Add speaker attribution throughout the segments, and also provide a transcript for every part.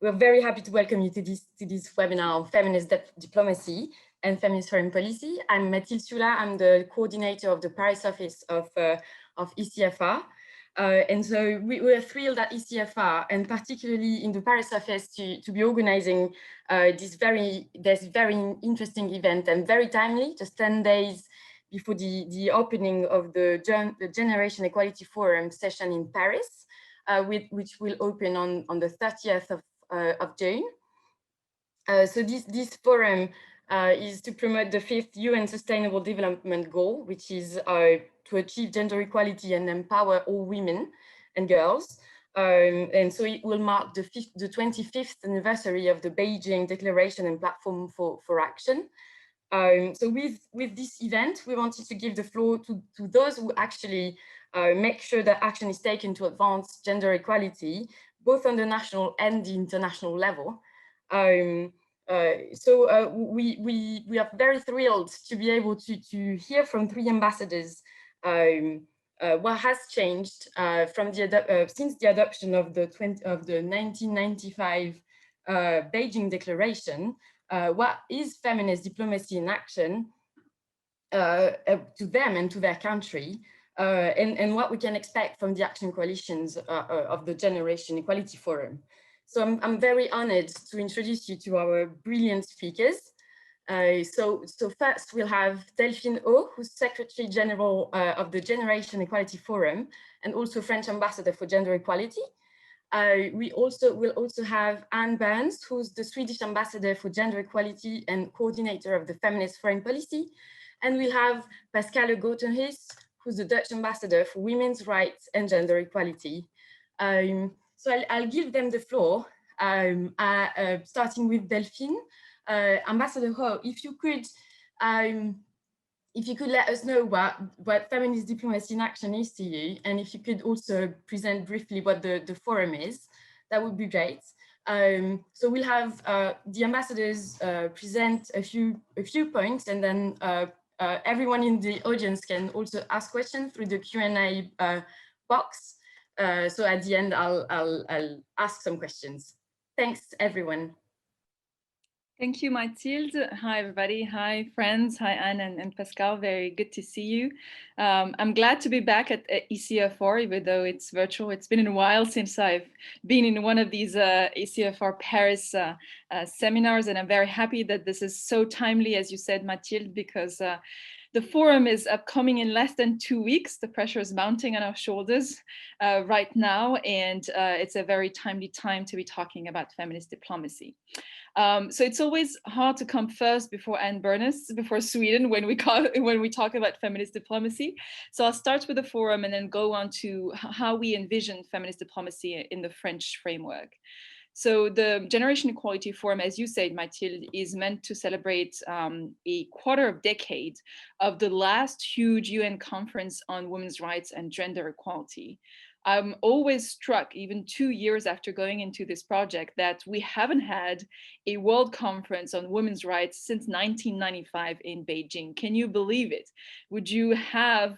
Speaker 1: we're very happy to welcome you to this webinar on feminist diplomacy and feminist foreign policy. I'm Mathilde Ciulla. I'm the coordinator of the Paris office of ECFR. And so we're thrilled at ECFR, and particularly in the Paris office, to be organizing this very interesting event, and very timely, just 10 days before the opening of the Generation Equality Forum session in Paris, which will open on the 30th of June. So this forum is to promote the 5th UN Sustainable Development Goal, which is to achieve gender equality and empower all women and girls. And so it will mark the 25th anniversary of the Beijing Declaration and Platform for Action. So with this event, we wanted to give the floor to those who actually make sure that action is taken to advance gender equality, both on the national and the international level. So we are very thrilled to be able to hear from 3 ambassadors what has changed from since the adoption of the 1995 Beijing Declaration. What is feminist diplomacy in action to them and to their country, and what we can expect from the action coalitions of the Generation Equality Forum. So I'm very honored to introduce you to our brilliant speakers. So first we'll have Delphine, who's Secretary General of the Generation Equality Forum and also French Ambassador for Gender Equality. We will also have Bernes, who's the Swedish Ambassador for Gender Equality and coordinator of the Feminist Foreign Policy. And we'll have Pascalle Grotenhuis, who's the Dutch Ambassador for Women's Rights and Gender Equality. So I'll give them the floor, starting with Delphine. Ambassador Ho, if you could let us know what feminist diplomacy in action is to you, and if you could also present briefly what the forum is, that would be great. So we'll have the ambassadors present a few points, and then everyone in the audience can also ask questions through the Q&A box. So at the end, I'll ask some questions. Thanks, everyone.
Speaker 2: Thank you, Mathilde. Hi, everybody. Hi, friends. Hi, Anne and Pascal. Very good to see you. I'm glad to be back at ECFR, even though it's virtual. It's been a while since I've been in one of these ECFR Paris seminars, and I'm very happy that this is so timely, as you said, Mathilde, because the forum is upcoming in less than 2 weeks. The pressure is mounting on our shoulders right now, and it's a very timely time to be talking about feminist diplomacy. So it's always hard to come first before Bernes, before Sweden, when we talk about feminist diplomacy. So I'll start with the forum and then go on to how we envision feminist diplomacy in the French framework. So the Generation Equality Forum, as you said, Mathilde, is meant to celebrate a quarter of decade of the last huge UN conference on women's rights and gender equality. I'm always struck, even 2 years after going into this project, that we haven't had a world conference on women's rights since 1995 in Beijing. Can you believe it? Would you have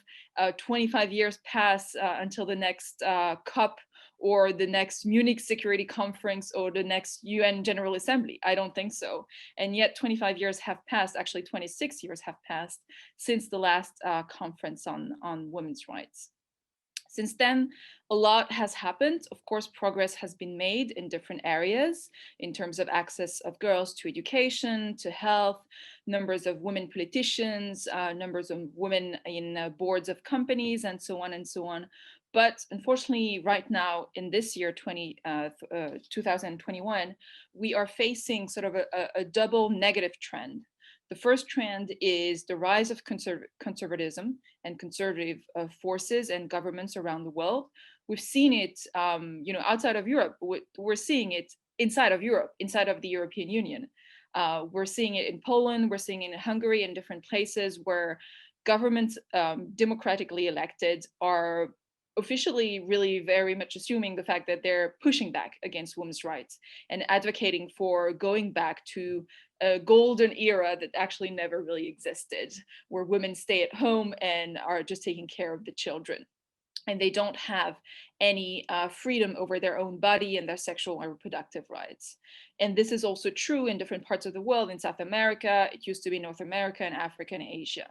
Speaker 2: 25 years pass until the next COP or the next Munich Security Conference or the next UN General Assembly? I don't think so. And yet 25 years have passed, actually 26 years have passed since the last conference on women's rights. Since then, a lot has happened. Of course, progress has been made in different areas in terms of access of girls to education, to health, numbers of women politicians, numbers of women in boards of companies, and so on and so on. But unfortunately, right now, in this year, 2021, we are facing sort of a double negative trend. The first trend is the rise of conservatism and conservative forces and governments around the world. We've seen it, outside of Europe. We're seeing it inside of Europe, inside of the European Union. We're seeing it in Poland. We're seeing it in Hungary and different places where governments democratically elected are officially really very much assuming the fact that they're pushing back against women's rights and advocating for going back to a golden era that actually never really existed, where women stay at home and are just taking care of the children. and they don't have any freedom over their own body and their sexual and reproductive rights. And this is also true in different parts of the world. In South America, it used to be North America, and Africa and Asia.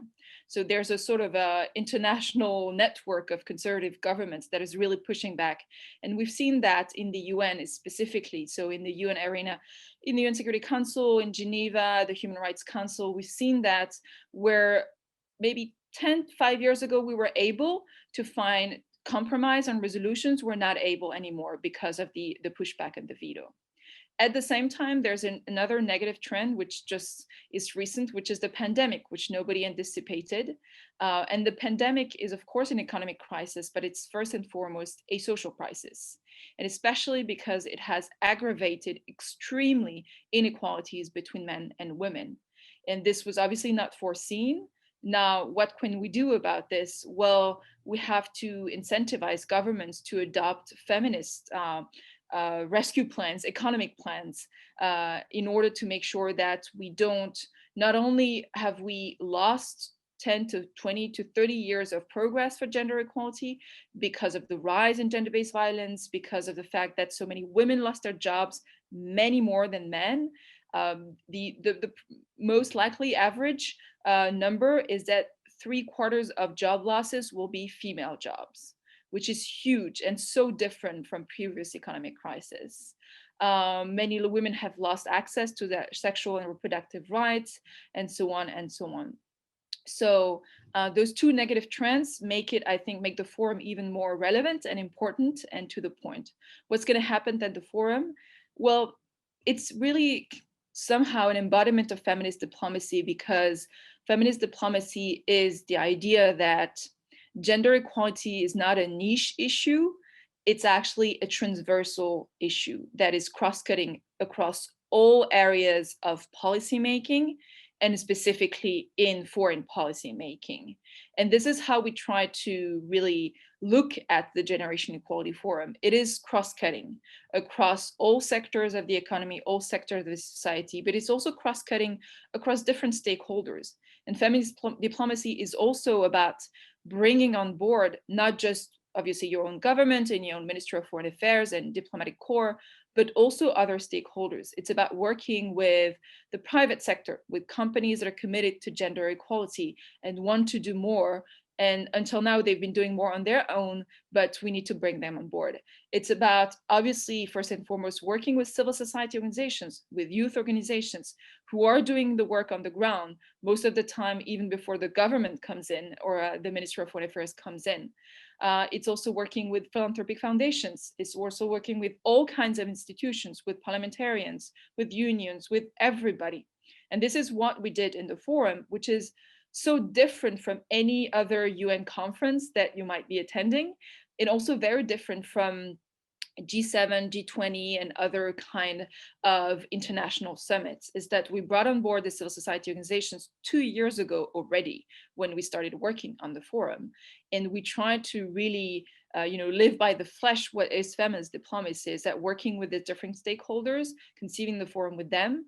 Speaker 2: So there's a sort of a international network of conservative governments that is really pushing back. And we've seen that in the UN specifically. So in the UN arena, in the UN Security Council, in Geneva, the Human Rights Council, we've seen that where maybe 5 years ago, we were able to find compromise on resolutions. We're not able anymore because of the pushback and the veto. At the same time, there's another negative trend, which just is recent, which is the pandemic, which nobody anticipated. And the pandemic is, of course, an economic crisis, but it's first and foremost a social crisis. And especially because it has aggravated extremely inequalities between men and women. And this was obviously not foreseen. Now, what can we do about this? Well, we have to incentivize governments to adopt feminist rescue plans, economic plans, in order to make sure that we don't, not only have we lost 10 to 20 to 30 years of progress for gender equality because of the rise in gender-based violence, because of the fact that so many women lost their jobs, many more than men. The most likely average number is that 3/4 of job losses will be female jobs, which is huge and so different from previous economic crises. Many women have lost access to their sexual and reproductive rights, and so on and so on. So those two negative trends make the forum even more relevant and important and to the point. What's going to happen at the forum? Well, it's really somehow an embodiment of feminist diplomacy, because feminist diplomacy is the idea that gender equality is not a niche issue. It's actually a transversal issue that is cross-cutting across all areas of policymaking, and specifically in foreign policy making. And this is how we try to really look at the Generation Equality Forum. It is cross-cutting across all sectors of the economy, all sectors of the society, but it's also cross-cutting across different stakeholders. And feminist diplomacy is also about bringing on board not just obviously your own government and your own Ministry of Foreign Affairs and diplomatic corps, but also other stakeholders. It's about working with the private sector, with companies that are committed to gender equality and want to do more. And until now, they've been doing more on their own, but we need to bring them on board. It's about, obviously, first and foremost, working with civil society organizations, with youth organizations who are doing the work on the ground, most of the time, even before the government comes in or the Ministry of Foreign Affairs comes in. It's also working with philanthropic foundations. It's also working with all kinds of institutions, with parliamentarians, with unions, with everybody. And this is what we did in the forum, which is so different from any other UN conference that you might be attending, and also very different from G7, G20, and other kind of international summits, is that we brought on board the civil society organizations 2 years ago already when we started working on the forum. And we tried to really live by the flesh what is feminist diplomacy, is that working with the different stakeholders, conceiving the forum with them,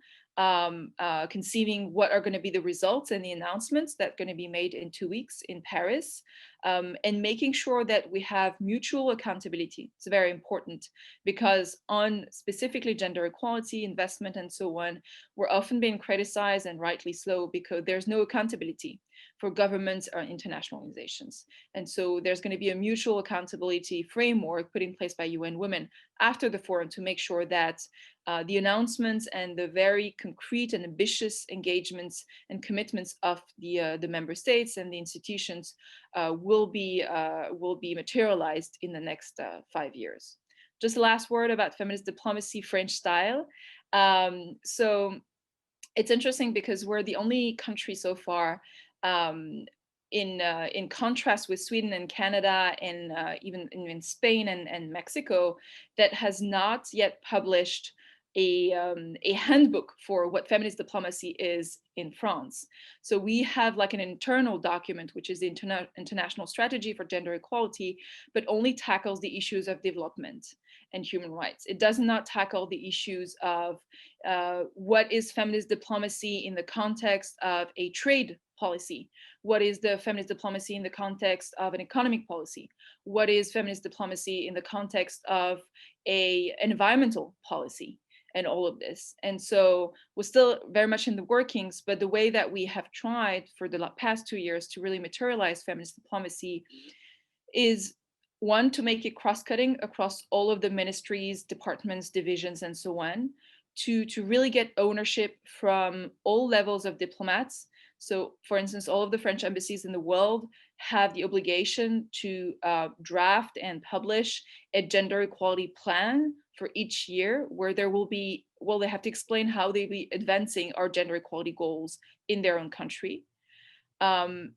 Speaker 2: conceiving what are going to be the results and the announcements that are going to be made in 2 weeks in Paris, and making sure that we have mutual accountability. It's very important, because on specifically gender equality, investment, and so on, we're often being criticized, and rightly so, because there's no accountability for governments or international organizations. And so there's going to be a mutual accountability framework put in place by UN Women after the forum to make sure that the announcements and the very concrete and ambitious engagements and commitments of the member states and the institutions will be materialized in the next 5 years. Just a last word about feminist diplomacy, French style. So it's interesting because we're the only country so far, in contrast with Sweden and Canada, and even in Spain and Mexico, that has not yet published a handbook for what feminist diplomacy is in France. So we have like an internal document, which is the International Strategy for Gender Equality, but only tackles the issues of development and human rights. It does not tackle the issues of what is feminist diplomacy in the context of a trade policy? What is the feminist diplomacy in the context of an economic policy? What is feminist diplomacy in the context of an environmental policy? And all of this. And so we're still very much in the workings, but the way that we have tried for the past 2 years to really materialize feminist diplomacy is, one, to make it cross-cutting across all of the ministries, departments, divisions, and so on, to really get ownership from all levels of diplomats. So, for instance, all of the French embassies in the world have the obligation to draft and publish a gender equality plan for each year, where there will be, well, they have to explain how they be advancing our gender equality goals in their own country. And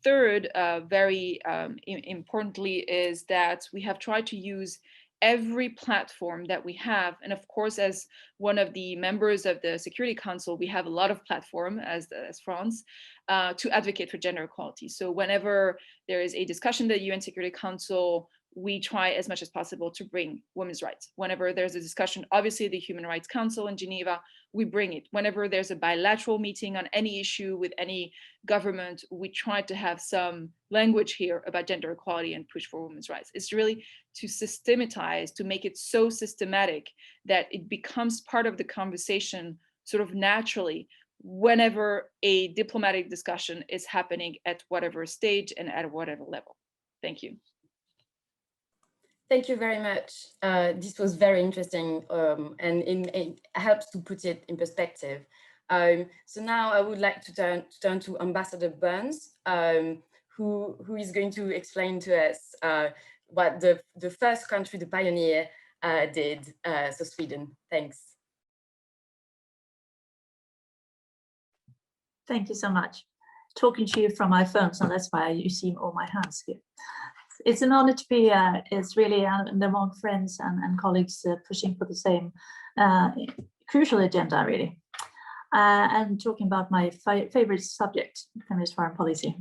Speaker 2: third, very importantly, is that we have tried to use every platform that we have. And of course, as one of the members of the Security Council, we have a lot of platform as France to advocate for gender equality. So whenever there is a discussion at the UN Security Council, we try as much as possible to bring women's rights. Whenever there's a discussion, obviously the Human Rights Council in Geneva, we bring it. Whenever there's a bilateral meeting on any issue with any government, we try to have some language here about gender equality and push for women's rights. It's really to systematize, to make it so systematic that it becomes part of the conversation sort of naturally whenever a diplomatic discussion is happening at whatever stage and at whatever level. Thank you.
Speaker 1: Thank you very much. This was very interesting, and it helps to put it in perspective. So now I would like to turn to Ambassador Bernes, who is going to explain to us what the first country, the pioneer, did, so Sweden. Thanks.
Speaker 3: Thank you so much. Talking to you from my phone, so that's why you see all my hands here. It's an honor to be here. It's really among friends and colleagues pushing for the same crucial agenda, really. And talking about my favorite subject, feminist foreign policy.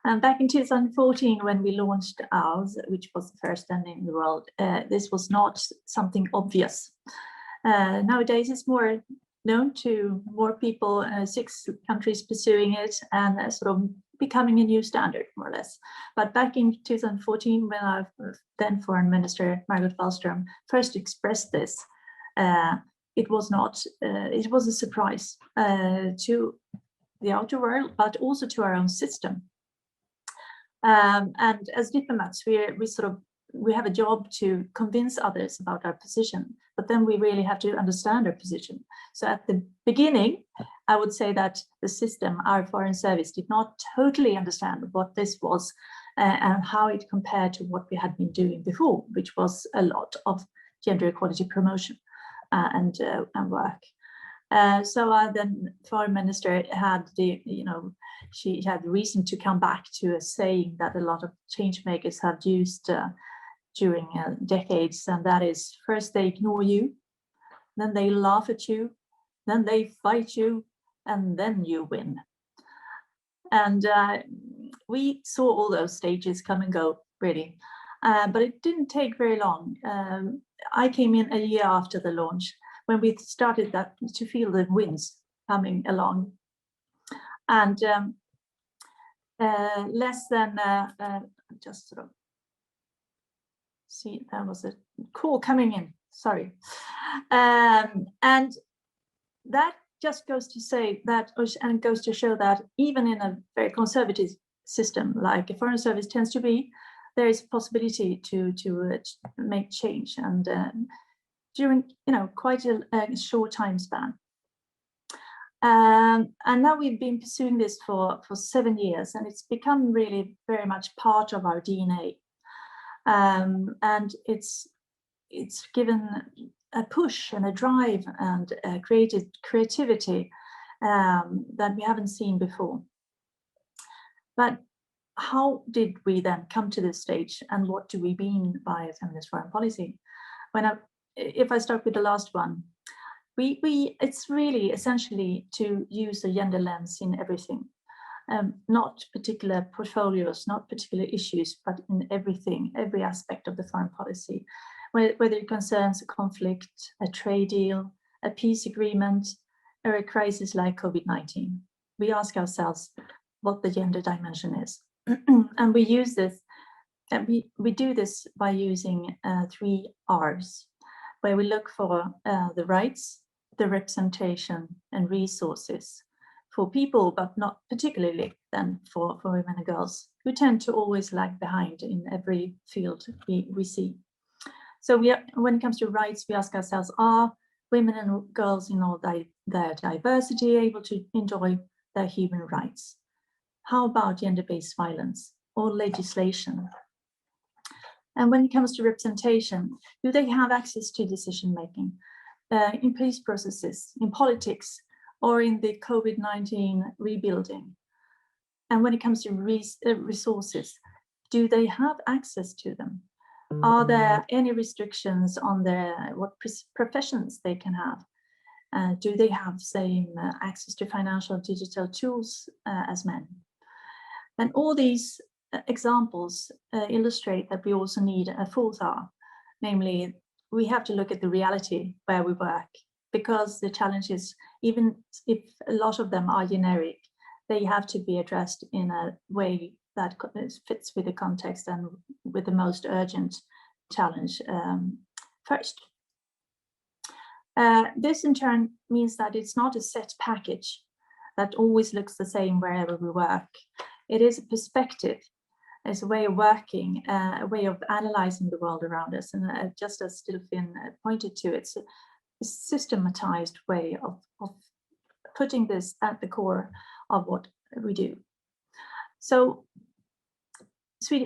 Speaker 3: Back in 2014, when we launched ours, which was the first in the world, this was not something obvious. Nowadays, it's more known to more people, 6 countries pursuing it, and sort of becoming a new standard, more or less. But back in 2014, when our then Foreign Minister, Margot Wallström, first expressed this, it was not, it was a surprise to the outer world, but also to our own system. And as diplomats, we have a job to convince others about our position, but then we really have to understand our position. So at the beginning, I would say that the system, our foreign service, did not totally understand what this was and how it compared to what we had been doing before, which was a lot of gender equality promotion and work. So then Foreign Minister had she had reason to come back to a saying that a lot of change makers have used during decades, and that is, first they ignore you, then they laugh at you, then they fight you, and then you win. And we saw all those stages come and go, really, but it didn't take very long. I came in a year after the launch, when we started to feel the winds coming along. And less than, just sort of, see, there was a call coming in, sorry. And that just goes to say that, and goes to show that even in a very conservative system, like a foreign service tends to be, there is a possibility to make change, and during quite a short time span. And now we've been pursuing this for 7 years, and it's become really very much part of our DNA. And it's given a push and a drive and creativity that we haven't seen before. But how did we then come to this stage, and what do we mean by a feminist foreign policy? If I start with the last one, it's really essentially to use a gender lens in everything, not particular portfolios, not particular issues, but in everything, every aspect of the foreign policy, whether it concerns a conflict, a trade deal, a peace agreement, or a crisis like COVID-19. We ask ourselves, what the gender dimension is. And we use this, and we do this by using 3 R's, where we look for the rights, the representation, and resources for people, but not particularly then for women and girls, who tend to always lag behind in every field we see. So when it comes to rights, we ask ourselves, are women and girls in all their diversity able to enjoy their human rights? How about gender-based violence or legislation? And when it comes to representation, do they have access to decision-making in police processes, in politics, or in the COVID-19 rebuilding? And when it comes to resources, do they have access to them? Are there any restrictions on what professions they can have? Do they have same access to financial digital tools as men? And all these examples illustrate that we also need a 4th R, namely, we have to look at the reality where we work, because the challenges, even if a lot of them are generic, they have to be addressed in a way that fits with the context and with the most urgent challenge first. This in turn means that it's not a set package that always looks the same wherever we work. It is a perspective, it's a way of working, a way of analyzing the world around us. And just as Delphine pointed to, it's a systematized way of putting this at the core of what we do. So,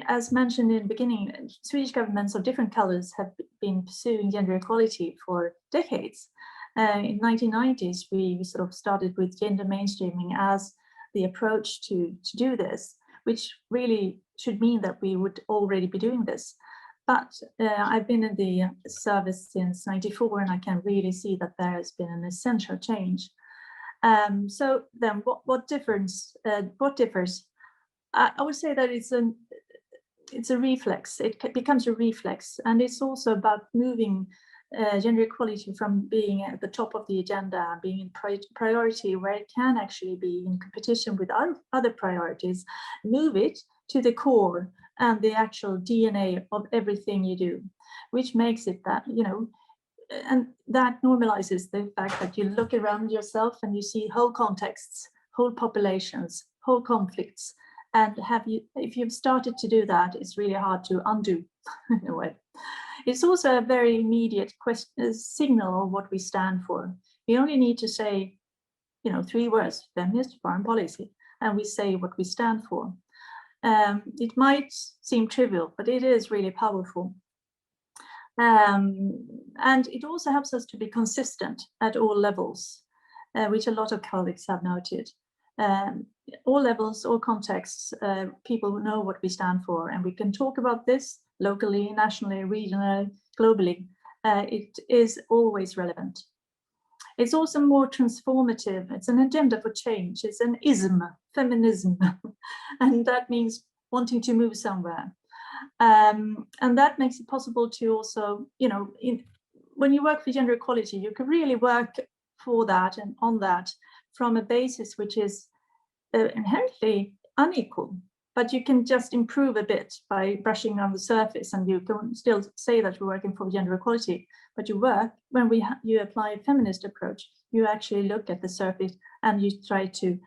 Speaker 3: as mentioned in the beginning, Swedish governments of different colors have been pursuing gender equality for decades. In the 1990s, we sort of started with gender mainstreaming as the approach to do this, which really should mean that we would already be doing this. But I've been in the service since '94, and I can really see that there has been an essential change. So then, what differs? I would say that it's a reflex. It becomes a reflex, and it's also about moving gender equality from being at the top of the agenda, being in priority where it can actually be in competition with other priorities, move it to the core and the actual DNA of everything you do, which makes it that, and that normalizes the fact that you look around yourself and you see whole contexts, whole populations, whole conflicts. And if you've started to do that, it's really hard to undo in a way. It's also a very immediate signal of what we stand for. We only need to say, 3 words, feminist foreign policy, and we say what we stand for. It might seem trivial, but it is really powerful. And it also helps us to be consistent at all levels, which a lot of colleagues have noted. All levels, all contexts, people know what we stand for, and we can talk about this locally, nationally, regionally, globally. It is always relevant. It's also more transformative. It's an agenda for change. It's an ism, feminism, and that means wanting to move somewhere. And that makes it possible to also, when you work for gender equality, you can really work for that and on that from a basis which is inherently unequal, but you can just improve a bit by brushing on the surface, and you can still say that you're working for gender equality, but you work, when you apply a feminist approach, you actually look at the surface and you try to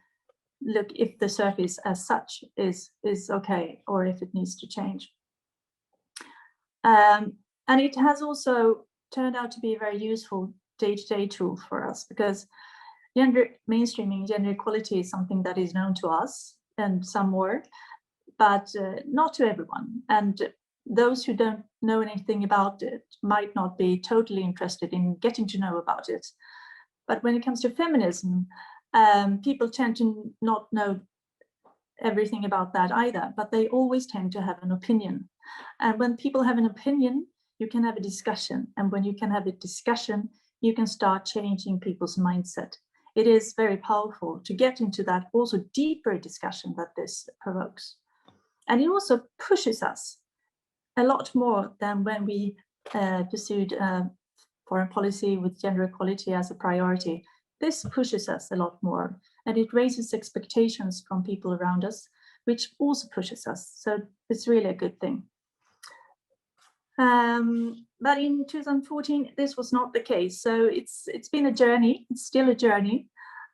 Speaker 3: look if the surface as such is okay, or if it needs to change. And it has also turned out to be a very useful day-to-day tool for us, because gender mainstreaming, gender equality is something that is known to us and some more, but not to everyone. And those who don't know anything about it might not be totally interested in getting to know about it. But when it comes to feminism, people tend to not know everything about that either, but they always tend to have an opinion. And when people have an opinion, you can have a discussion. And when you can have a discussion, you can start changing people's mindset. It is very powerful to get into that also deeper discussion that this provokes. And it also pushes us a lot more than when we pursued foreign policy with gender equality as a priority. this pushes us a lot more, and it raises expectations from people around us, which also pushes us. So it's really a good thing. But in 2014, this was not the case. So it's been a journey. It's still a journey.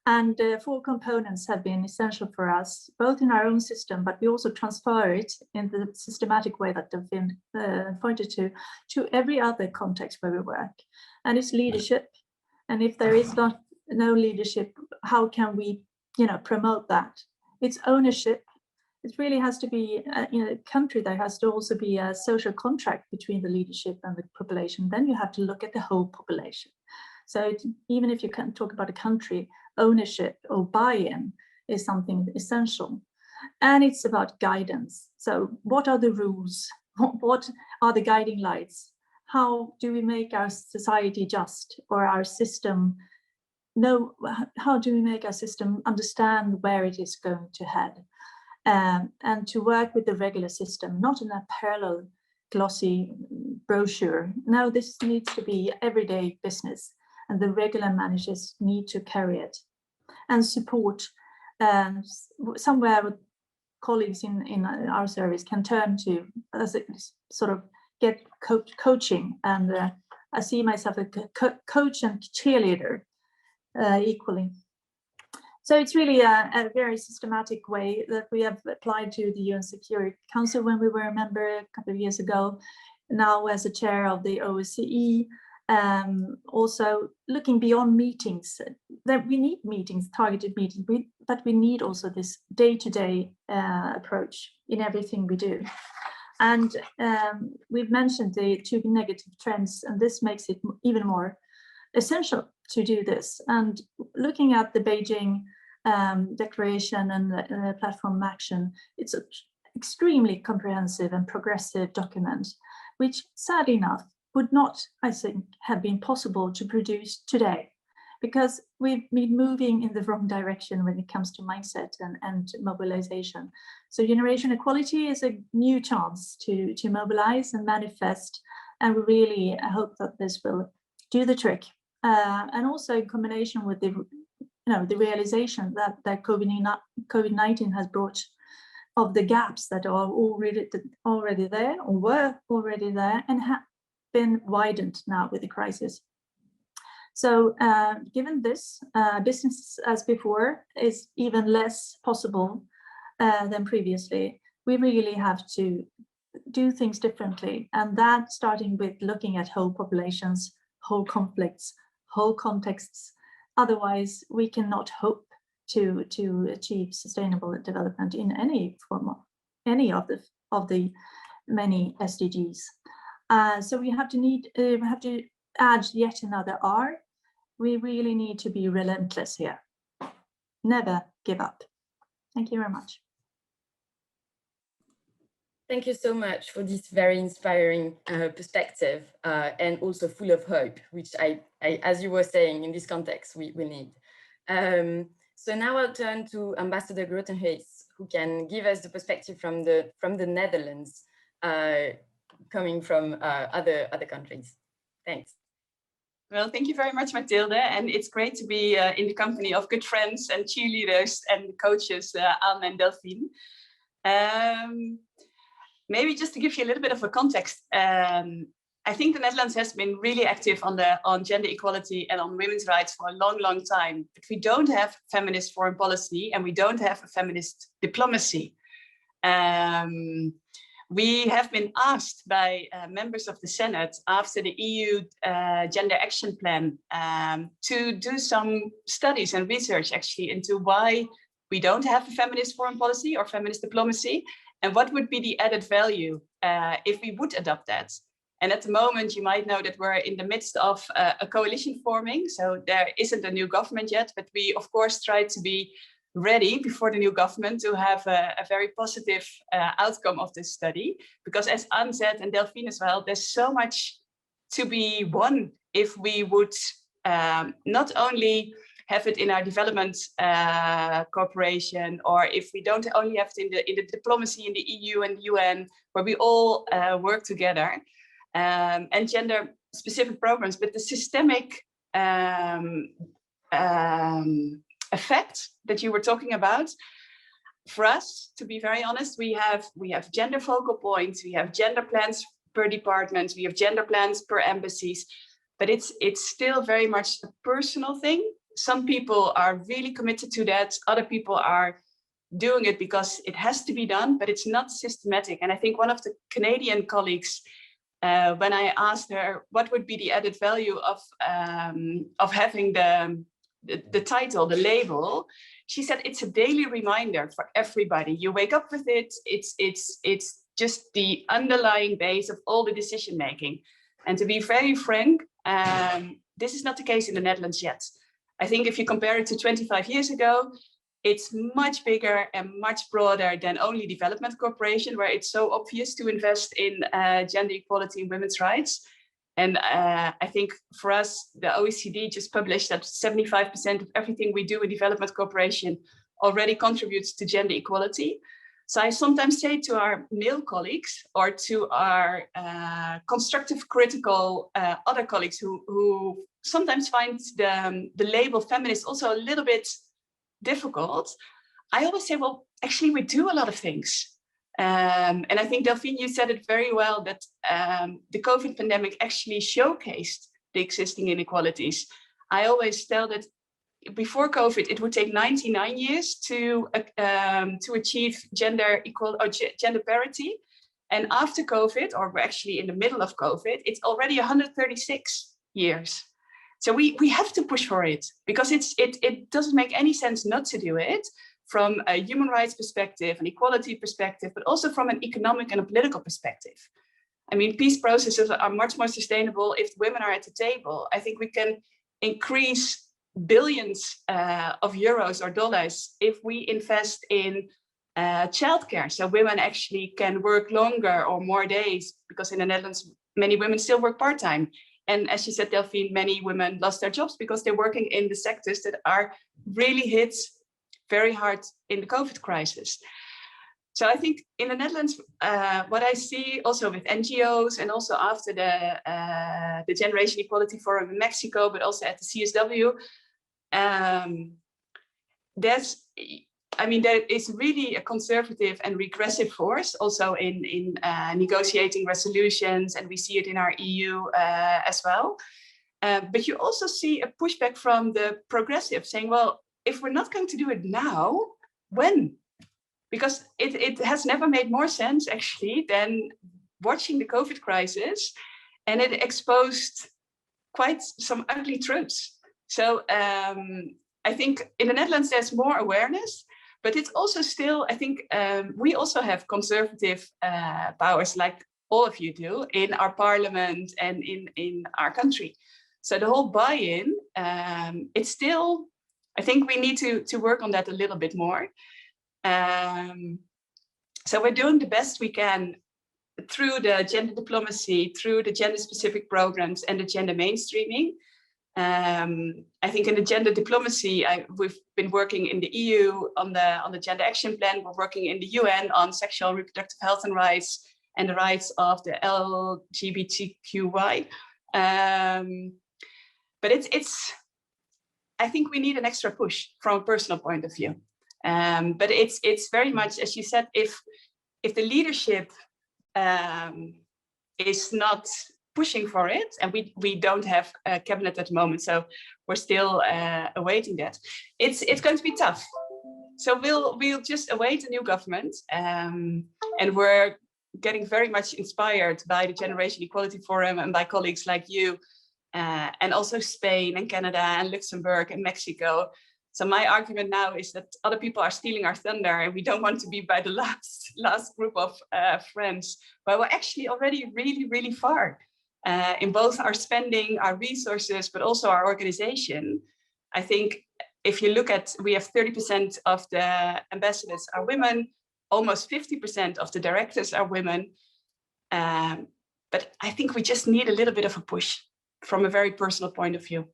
Speaker 3: And 4 components have been essential for us, both in our own system, but we also transfer it in the systematic way that Delphine pointed to every other context where we work. And it's leadership. And if there is no leadership, how can we, promote that? It's ownership. It really has to be, in a country, there has to also be a social contract between the leadership and the population. Then you have to look at the whole population. So even if you can't talk about a country, ownership or buy-in is something essential. And it's about guidance. So what are the rules? What are the guiding lights? How do we make our society just, or our system how do we make our system understand where it is going to head? And to work with the regular system, not in a parallel glossy brochure. No, this needs to be everyday business, and the regular managers need to carry it and support somewhere colleagues in our service can turn to as a sort of get coaching. And I see myself as a coach and cheerleader equally. So it's really a very systematic way that we have applied to the UN Security Council when we were a member a couple of years ago. Now as a chair of the OSCE, also looking beyond meetings, that we need meetings, targeted meetings, but we need also this day-to-day approach in everything we do. And we've mentioned the 2 negative trends, and this makes it even more essential to do this. And looking at the Beijing declaration and the platform action, it's an extremely comprehensive and progressive document, which sadly enough would not, I think, have been possible to produce today, because we've been moving in the wrong direction when it comes to mindset and mobilization. So generation equality is a new chance to mobilize and manifest, and we really hope that this will do the trick. And also in combination with the realization that COVID-19 has brought of the gaps that are already there or were already there and have been widened now with the crisis. So given this, business as before is even less possible than previously. We really have to do things differently, and that starting with looking at whole populations, whole conflicts, whole contexts. Otherwise, we cannot hope to achieve sustainable development in any form of any of the many SDGs. So we have to add yet another R. We really need to be relentless here. Never give up. Thank you very much.
Speaker 1: Thank you so much for this very inspiring perspective and also full of hope, which I, as you were saying, in this context, we need. So now I'll turn to Ambassador Grotenhuis, who can give us the perspective from the Netherlands, coming from other countries. Thanks.
Speaker 4: Well, thank you very much, Mathilde. And it's great to be in the company of good friends and cheerleaders and coaches, Anne and Delphine. Maybe just to give you a little bit of a context, I think the Netherlands has been really active on gender equality and on women's rights for a long, long time. But we don't have feminist foreign policy, and we don't have a feminist diplomacy. We have been asked by members of the Senate after the EU Gender Action Plan to do some studies and research actually into why we don't have a feminist foreign policy or feminist diplomacy, and what would be the added value if we would adopt that. And at the moment, you might know that we're in the midst of a coalition forming. So there isn't a new government yet, but we, of course, try to be ready before the new government to have a very positive outcome of this study. Because as Anne said, and Delphine as well, there's so much to be won if we would not only have it in our development cooperation, or if we don't only have it in the diplomacy in the EU and the UN, where we all work together, and gender-specific programs, but the systemic effect that you were talking about. For us, to be very honest, we have gender focal points, we have gender plans per department, we have gender plans per embassies, but it's still very much a personal thing. Some people are really committed to that, other people are doing it because it has to be done, but it's not systematic. And I think one of the Canadian colleagues, when I asked her what would be the added value of having the title, the label, she said it's a daily reminder for everybody. You wake up with it. It's just the underlying base of all the decision making. And to be very frank, this is not the case in the Netherlands yet. I think if you compare it to 25 years ago, it's much bigger and much broader than only development cooperation, where it's so obvious to invest in gender equality and women's rights. And I think for us, the OECD just published that 75% of everything we do in development cooperation already contributes to gender equality. So I sometimes say to our male colleagues or to our constructive, critical other colleagues who sometimes find the label feminist also a little bit difficult, I always say, well, actually, we do a lot of things. And I think, Delphine, you said it very well, that the COVID pandemic actually showcased the existing inequalities. I always tell that before COVID, it would take 99 years to achieve gender equal or gender parity. And after COVID, or we're actually in the middle of COVID, it's already 136 years. So we have to push for it, because it doesn't make any sense not to do it from a human rights perspective, an equality perspective, but also from an economic and a political perspective. I mean, peace processes are much more sustainable if women are at the table. I think we can increase billions of euros or dollars if we invest in childcare, so women actually can work longer or more days, because in the Netherlands, many women still work part-time. And as you said, Delphine, many women lost their jobs because they're working in the sectors that are really hit very hard in the COVID crisis. So I think in the Netherlands, what I see also with NGOs and also after the Generation Equality Forum in Mexico, but also at the CSW, there is really a conservative and regressive force also in negotiating resolutions, and we see it in our EU as well. But you also see a pushback from the progressive saying, well, if we're not going to do it now, when? Because it has never made more sense actually than watching the COVID crisis, and it exposed quite some ugly truths. So I think in the Netherlands there's more awareness, but it's also still, I think we also have conservative powers like all of you do in our parliament and in our country. So the whole buy-in, it's still, I think we need to work on that a little bit more. So we're doing the best we can through the gender diplomacy, through the gender-specific programs and the gender mainstreaming. I think in the gender diplomacy, we've been working in the EU on the gender action plan. We're working in the UN on sexual and reproductive health and rights and the rights of the LGBTQI. But I think we need an extra push from a personal point of view. But it's very much, as you said, if the leadership is not pushing for it, and we don't have a cabinet at the moment, so we're still awaiting that. It's going to be tough. So we'll just await a new government, and we're getting very much inspired by the Generation Equality Forum and by colleagues like you, and also Spain and Canada and Luxembourg and Mexico. So my argument now is that other people are stealing our thunder, and we don't want to be by the last group of friends. But we're actually already really, really far in both our spending, our resources, but also our organization. I think if you look at, we have 30% of the ambassadors are women, almost 50% of the directors are women. But I think we just need a little bit of a push from a very personal point of view.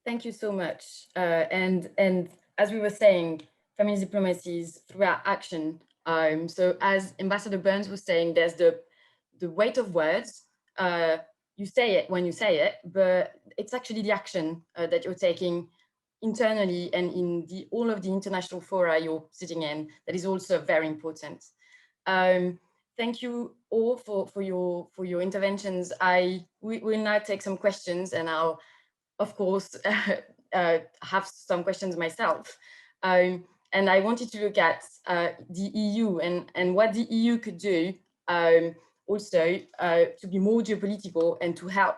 Speaker 1: Thank you so much. And as we were saying, feminist diplomacy is throughout action. So as Ambassador Bernes was saying, there's the weight of words, you say it when you say it, but it's actually the action that you're taking internally and in all of the international fora you're sitting in that is also very important. Thank you all for your interventions. We will now take some questions, and I'll of course have some questions myself. And I wanted to look at the EU and what the EU could do also to be more geopolitical and to help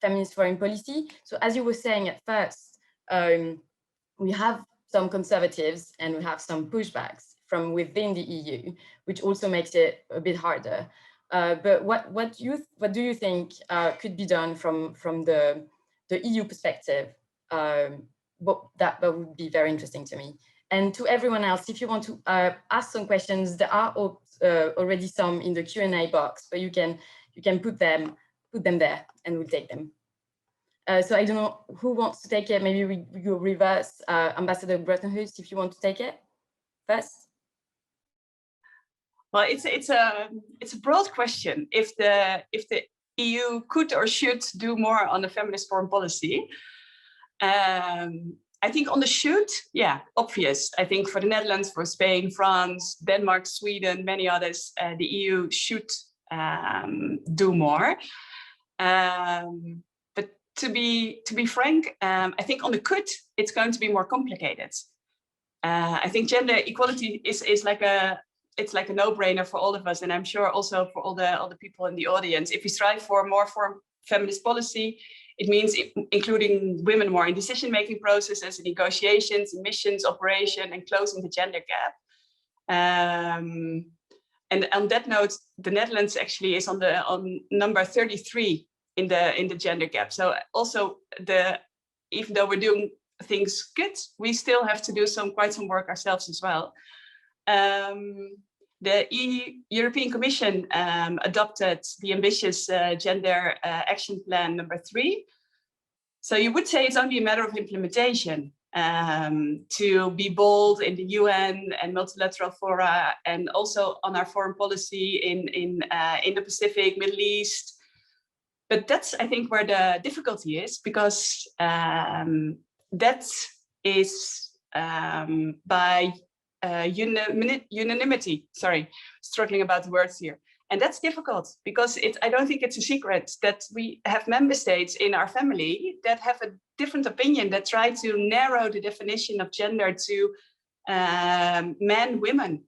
Speaker 1: feminist foreign policy. So as you were saying at first, we have some conservatives and we have some pushbacks from within the EU, which also makes it a bit harder. But what do you think could be done from the EU perspective? But that would be very interesting to me. And to everyone else, if you want to ask some questions, there are already some in the Q&A box, but you can put them there and we'll take them. So I don't know who wants to take it. Maybe we go reverse. Ambassador Grotenhuis, if you want to take it first.
Speaker 4: Well, it's a broad question. If the EU could or should do more on the feminist foreign policy, I think on the should, yeah, obvious. I think for the Netherlands, for Spain, France, Denmark, Sweden, many others, the EU should do more. But to be frank, I think on the could, it's going to be more complicated. I think gender equality is like a no-brainer for all of us, and I'm sure also for all the people in the audience. If we strive for more feminist policy, it means including women more in decision-making processes, negotiations, missions, operation, and closing the gender gap. And on that note, the Netherlands actually is on number 33 in the gender gap. So also even though we're doing things good, we still have to do quite some work ourselves as well. The European Commission adopted the ambitious gender action plan number 3. So you would say it's only a matter of implementation to be bold in the UN and multilateral fora, and also on our foreign policy in the Pacific, Middle East. But that's, I think, where the difficulty is, because that is by unanimity, sorry, struggling about the words here. And that's difficult because I don't think it's a secret that we have member states in our family that have a different opinion, that try to narrow the definition of gender to men, women,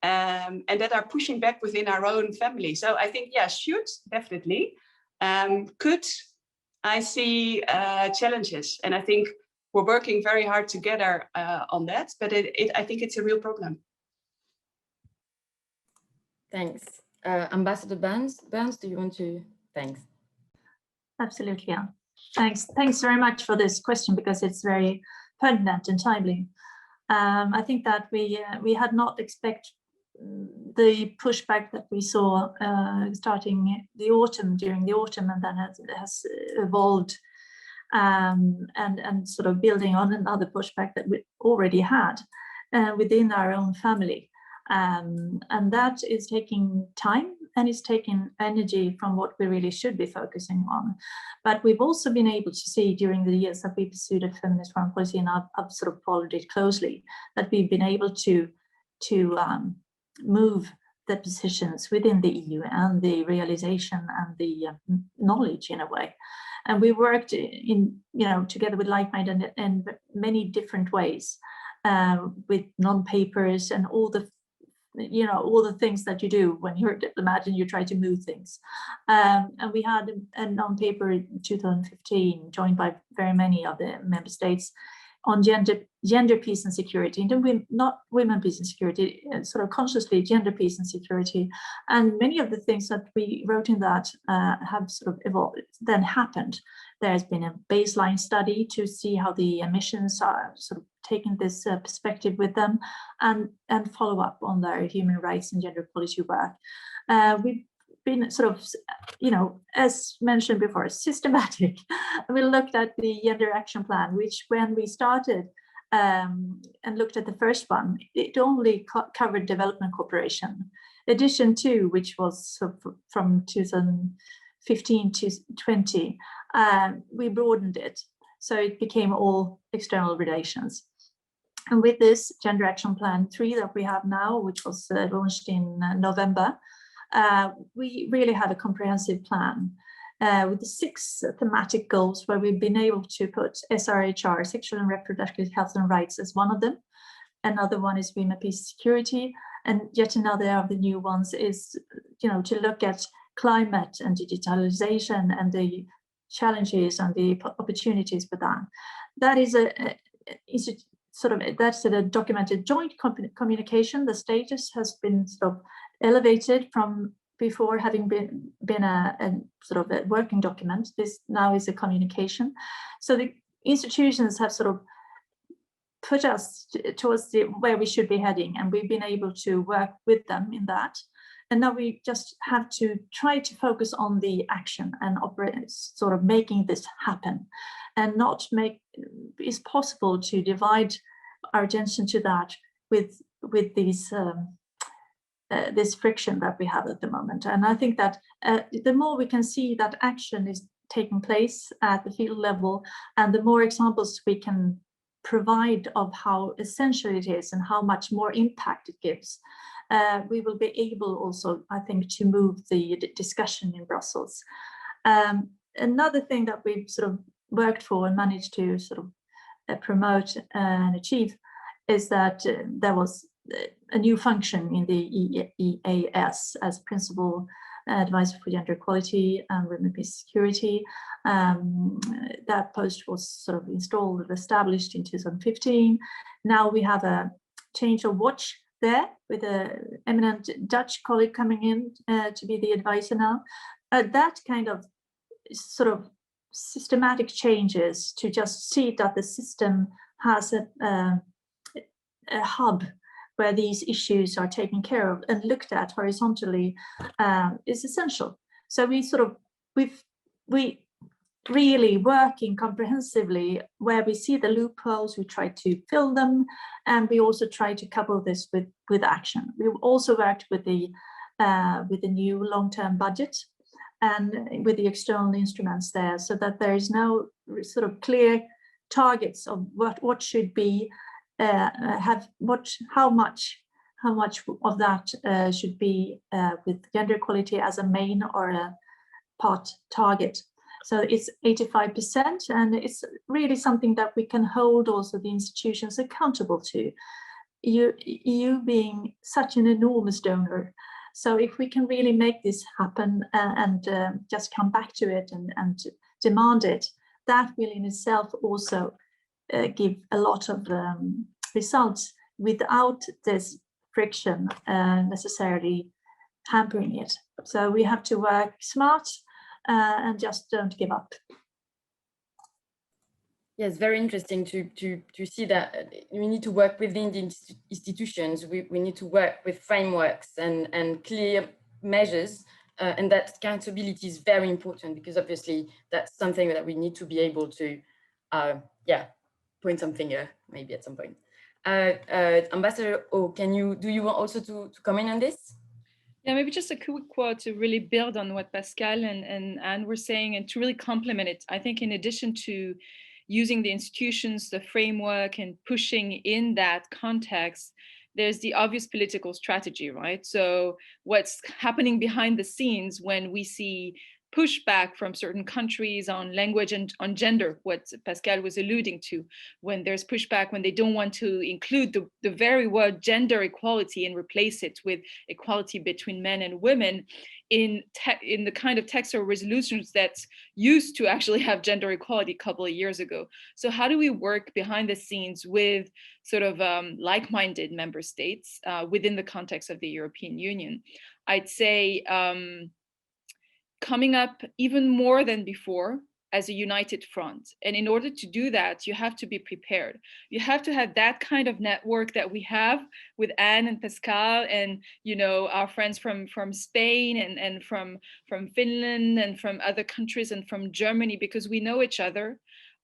Speaker 4: and that are pushing back within our own family. So I think, yeah, should, definitely. Could, I see challenges, and I think we're working very hard together on that, but I think it's a real problem.
Speaker 1: Thanks. Ambassador Bernes, do you want to? Thanks.
Speaker 3: Absolutely, yeah. Thanks very much for this question, because it's very pertinent and timely. I think that we had not expected the pushback that we saw starting during the autumn, and then has evolved and sort of building on another pushback that we already had within our own family. And that is taking time, and it's taking energy from what we really should be focusing on. But we've also been able to see during the years that we pursued a feminist foreign policy, and I've sort of followed it closely, that we've been able to move the positions within the EU and the realization and the knowledge in a way. And we worked together with like-minded in many different ways, with non-papers and all the things that you do when you're a diplomat and you try to move things. And we had a non-paper in 2015, joined by very many of the member states, on gender, peace and security, and not women, peace and security, sort of consciously gender, peace and security. And many of the things that we wrote in that have sort of evolved, then happened. There's been a baseline study to see how the emissions are sort of taking this perspective with them, and follow up on their human rights and gender policy work. We've been sort of, as mentioned before, systematic. We looked at the gender action plan, which when we started and looked at the first one, it only covered development cooperation. Edition 2, which was from 15 to 20, we broadened it. So it became all external relations. And with this Gender Action Plan 3 that we have now, which was launched in November, we really have a comprehensive plan with the 6 thematic goals, where we've been able to put SRHR, sexual and reproductive health and rights, as one of them. Another one is women, peace, security, and yet another of the new ones is, to look at climate and digitalization and the challenges and the opportunities for that. That is that's a documented joint communication. The status has been sort of elevated from before having been a sort of a working document. This now is a communication. So the institutions have sort of put us towards where we should be heading, and we've been able to work with them in that. And now we just have to try to focus on the action and sort of making this happen, and not make it's possible to divide our attention to that with these this friction that we have at the moment. And I think that the more we can see that action is taking place at the field level, and the more examples we can provide of how essential it is and how much more impact it gives, we will be able also, I think, to move the discussion in Brussels. Another thing that we've sort of worked for and managed to sort of promote and achieve is that there was a new function in the EAS as principal advisor for gender equality and women, peace, security. That post was sort of installed and established in 2015. Now we have a change of watch there with an eminent Dutch colleague coming in to be the advisor now. That kind of sort of systematic changes to just see that the system has a hub where these issues are taken care of and looked at horizontally is essential. So we really working comprehensively where we see the loopholes, we try to fill them, and we also try to couple this with action. We've also worked with the new long-term budget and with the external instruments there, so that there is now sort of clear targets of what should be how much of that should be with gender equality as a main or a part target. So it's 85%, and it's really something that we can hold also the institutions accountable to. You being such an enormous donor. So if we can really make this happen and just come back to it and demand it, that will in itself also give a lot of results without this friction necessarily hampering it. So we have to work smart and just don't give up.
Speaker 1: Yes, very interesting to see that we need to work within the institutions. We need to work with frameworks and clear measures, and that accountability is very important, because obviously that's something that we need to be able to, point something maybe at some point. Ambassador O, do you want also to comment on this?
Speaker 2: Yeah, maybe just a quick quote to really build on what Pascalle and Anne were saying, and to really complement it. I think in addition to using the institutions, the framework, and pushing in that context, there's the obvious political strategy, right? So what's happening behind the scenes when we see pushback from certain countries on language and on gender, what Pascalle was alluding to, when there's pushback, when they don't want to include the very word gender equality and replace it with equality between men and women in the kind of text or resolutions that used to actually have gender equality a couple of years ago. So how do we work behind the scenes with sort of like-minded member states within the context of the European Union? I'd say coming up even more than before as a united front. And in order to do that, you have to be prepared. You have to have that kind of network that we have with Anne and Pascalle and, you know, our friends from Spain and from Finland and from other countries and from Germany, because we know each other.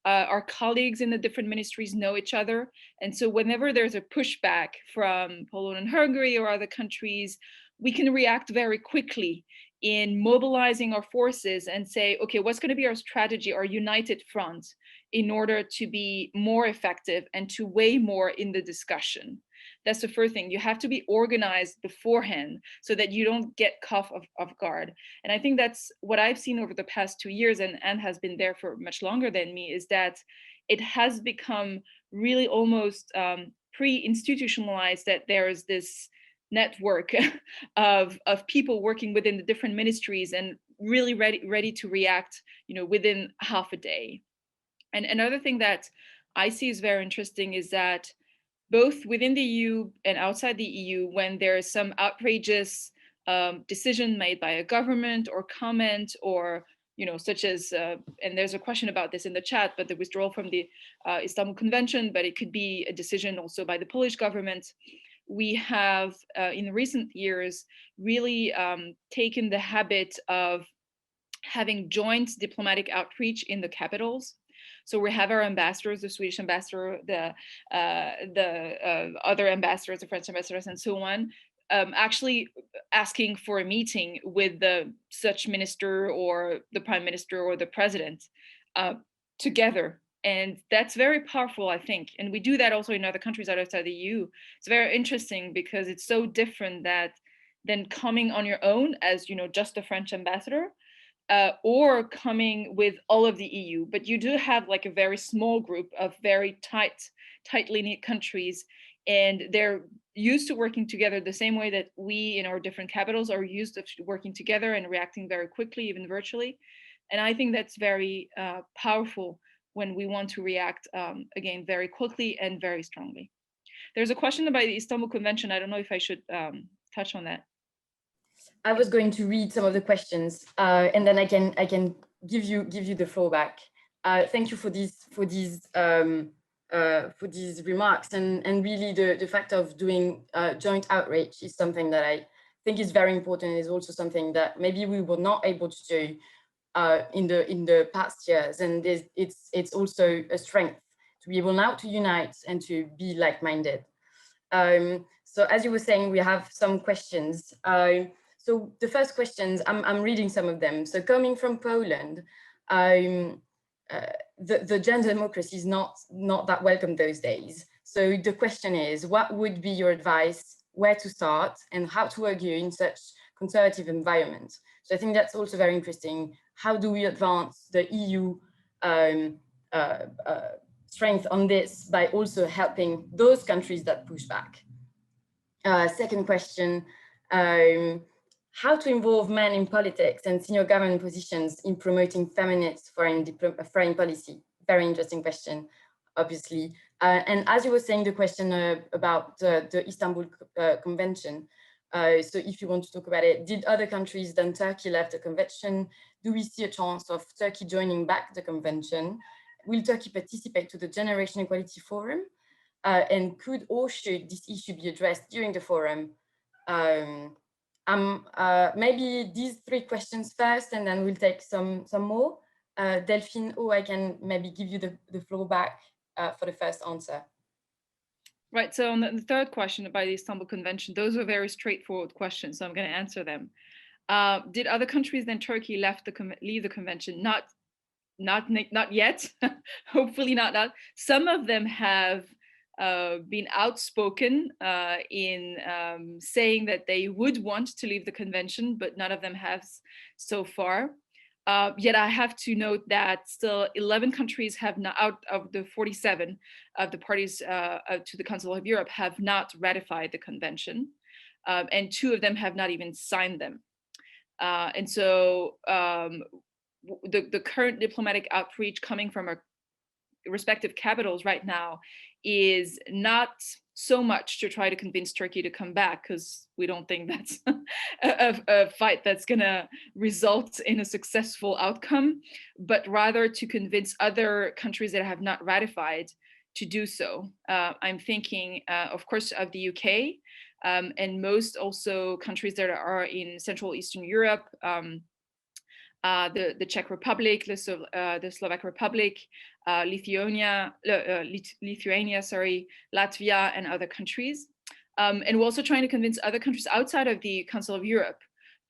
Speaker 2: Our colleagues in the different ministries know each other. And so whenever there's a pushback from Poland and Hungary or other countries, we can react very quickly in mobilizing our forces and say, okay, what's going to be our strategy, our united front, in order to be more effective and to weigh more in the discussion. That's the first thing. You have to be organized beforehand so that you don't get caught off guard. And I think that's what I've seen over the past 2 years, and Anne has been there for much longer than me, is that it has become really almost pre-institutionalized, that there is this network of people working within the different ministries and really ready to react, within half a day. And another thing that I see is very interesting is that both within the EU and outside the EU, when there is some outrageous decision made by a government or comment, or such as, and there's a question about this in the chat, but the withdrawal from the Istanbul Convention, but it could be a decision also by the Polish government. We have, in recent years, really taken the habit of having joint diplomatic outreach in the capitals. So we have our ambassadors, the Swedish ambassador, the other ambassadors, the French ambassadors, and so on, actually asking for a meeting with the such minister or the prime minister or the president together. And that's very powerful, I think. And we do that also in other countries outside the EU. It's very interesting because it's so different than coming on your own as, just the French ambassador, or coming with all of the EU. But you do have like a very small group of very tightly knit countries, and they're used to working together the same way that we in our different capitals are used to working together and reacting very quickly, even virtually. And I think that's very powerful when we want to react, again, very quickly and very strongly. There's a question about the Istanbul Convention. I don't know if I should touch on that.
Speaker 1: I was going to read some of the questions, and then I can give you the floor back. Thank you for these remarks, and really the fact of doing joint outreach is something that I think is very important. Is also something that maybe we were not able to do in the past years, and it's also a strength to be able now to unite and to be like-minded. So as you were saying, we have some questions. So the first questions, I'm reading some of them. So coming from Poland, the gender democracy is not that welcome those days. So the question is, what would be your advice, where to start, and how to argue in such conservative environment? So I think that's also very interesting. How do we advance the EU strength on this by also helping those countries that push back? Second question, how to involve men in politics and senior government positions in promoting feminist foreign policy? Very interesting question, obviously. And as you were saying, the question about the Istanbul Convention, so if you want to talk about it, did other countries than Turkey left the convention? Do we see a chance of Turkey joining back the convention? Will Turkey participate to the Generation Equality Forum? And could or should this issue be addressed during the forum? Maybe these three questions first, and then we'll take some more. Delphine, I can maybe give you the floor back for the first answer.
Speaker 2: Right, so on the third question about the Istanbul Convention, those are very straightforward questions, so I'm going to answer them. Did other countries than Turkey leave the convention? Not yet, hopefully not. Some of them have been outspoken in saying that they would want to leave the convention, but none of them have so far. Yet I have to note that still 11 countries have not, out of the 47 of the parties to the Council of Europe, have not ratified the convention, and 2 of them have not even signed them. And so the current diplomatic outreach coming from our respective capitals right now is not so much to try to convince Turkey to come back, because we don't think that's a fight that's going to result in a successful outcome, but rather to convince other countries that have not ratified to do so. I'm thinking, of course, of the UK, and most also countries that are in Central Eastern Europe, the Czech Republic, the Slovak Republic, Lithuania, Latvia, and other countries. And we're also trying to convince other countries outside of the Council of Europe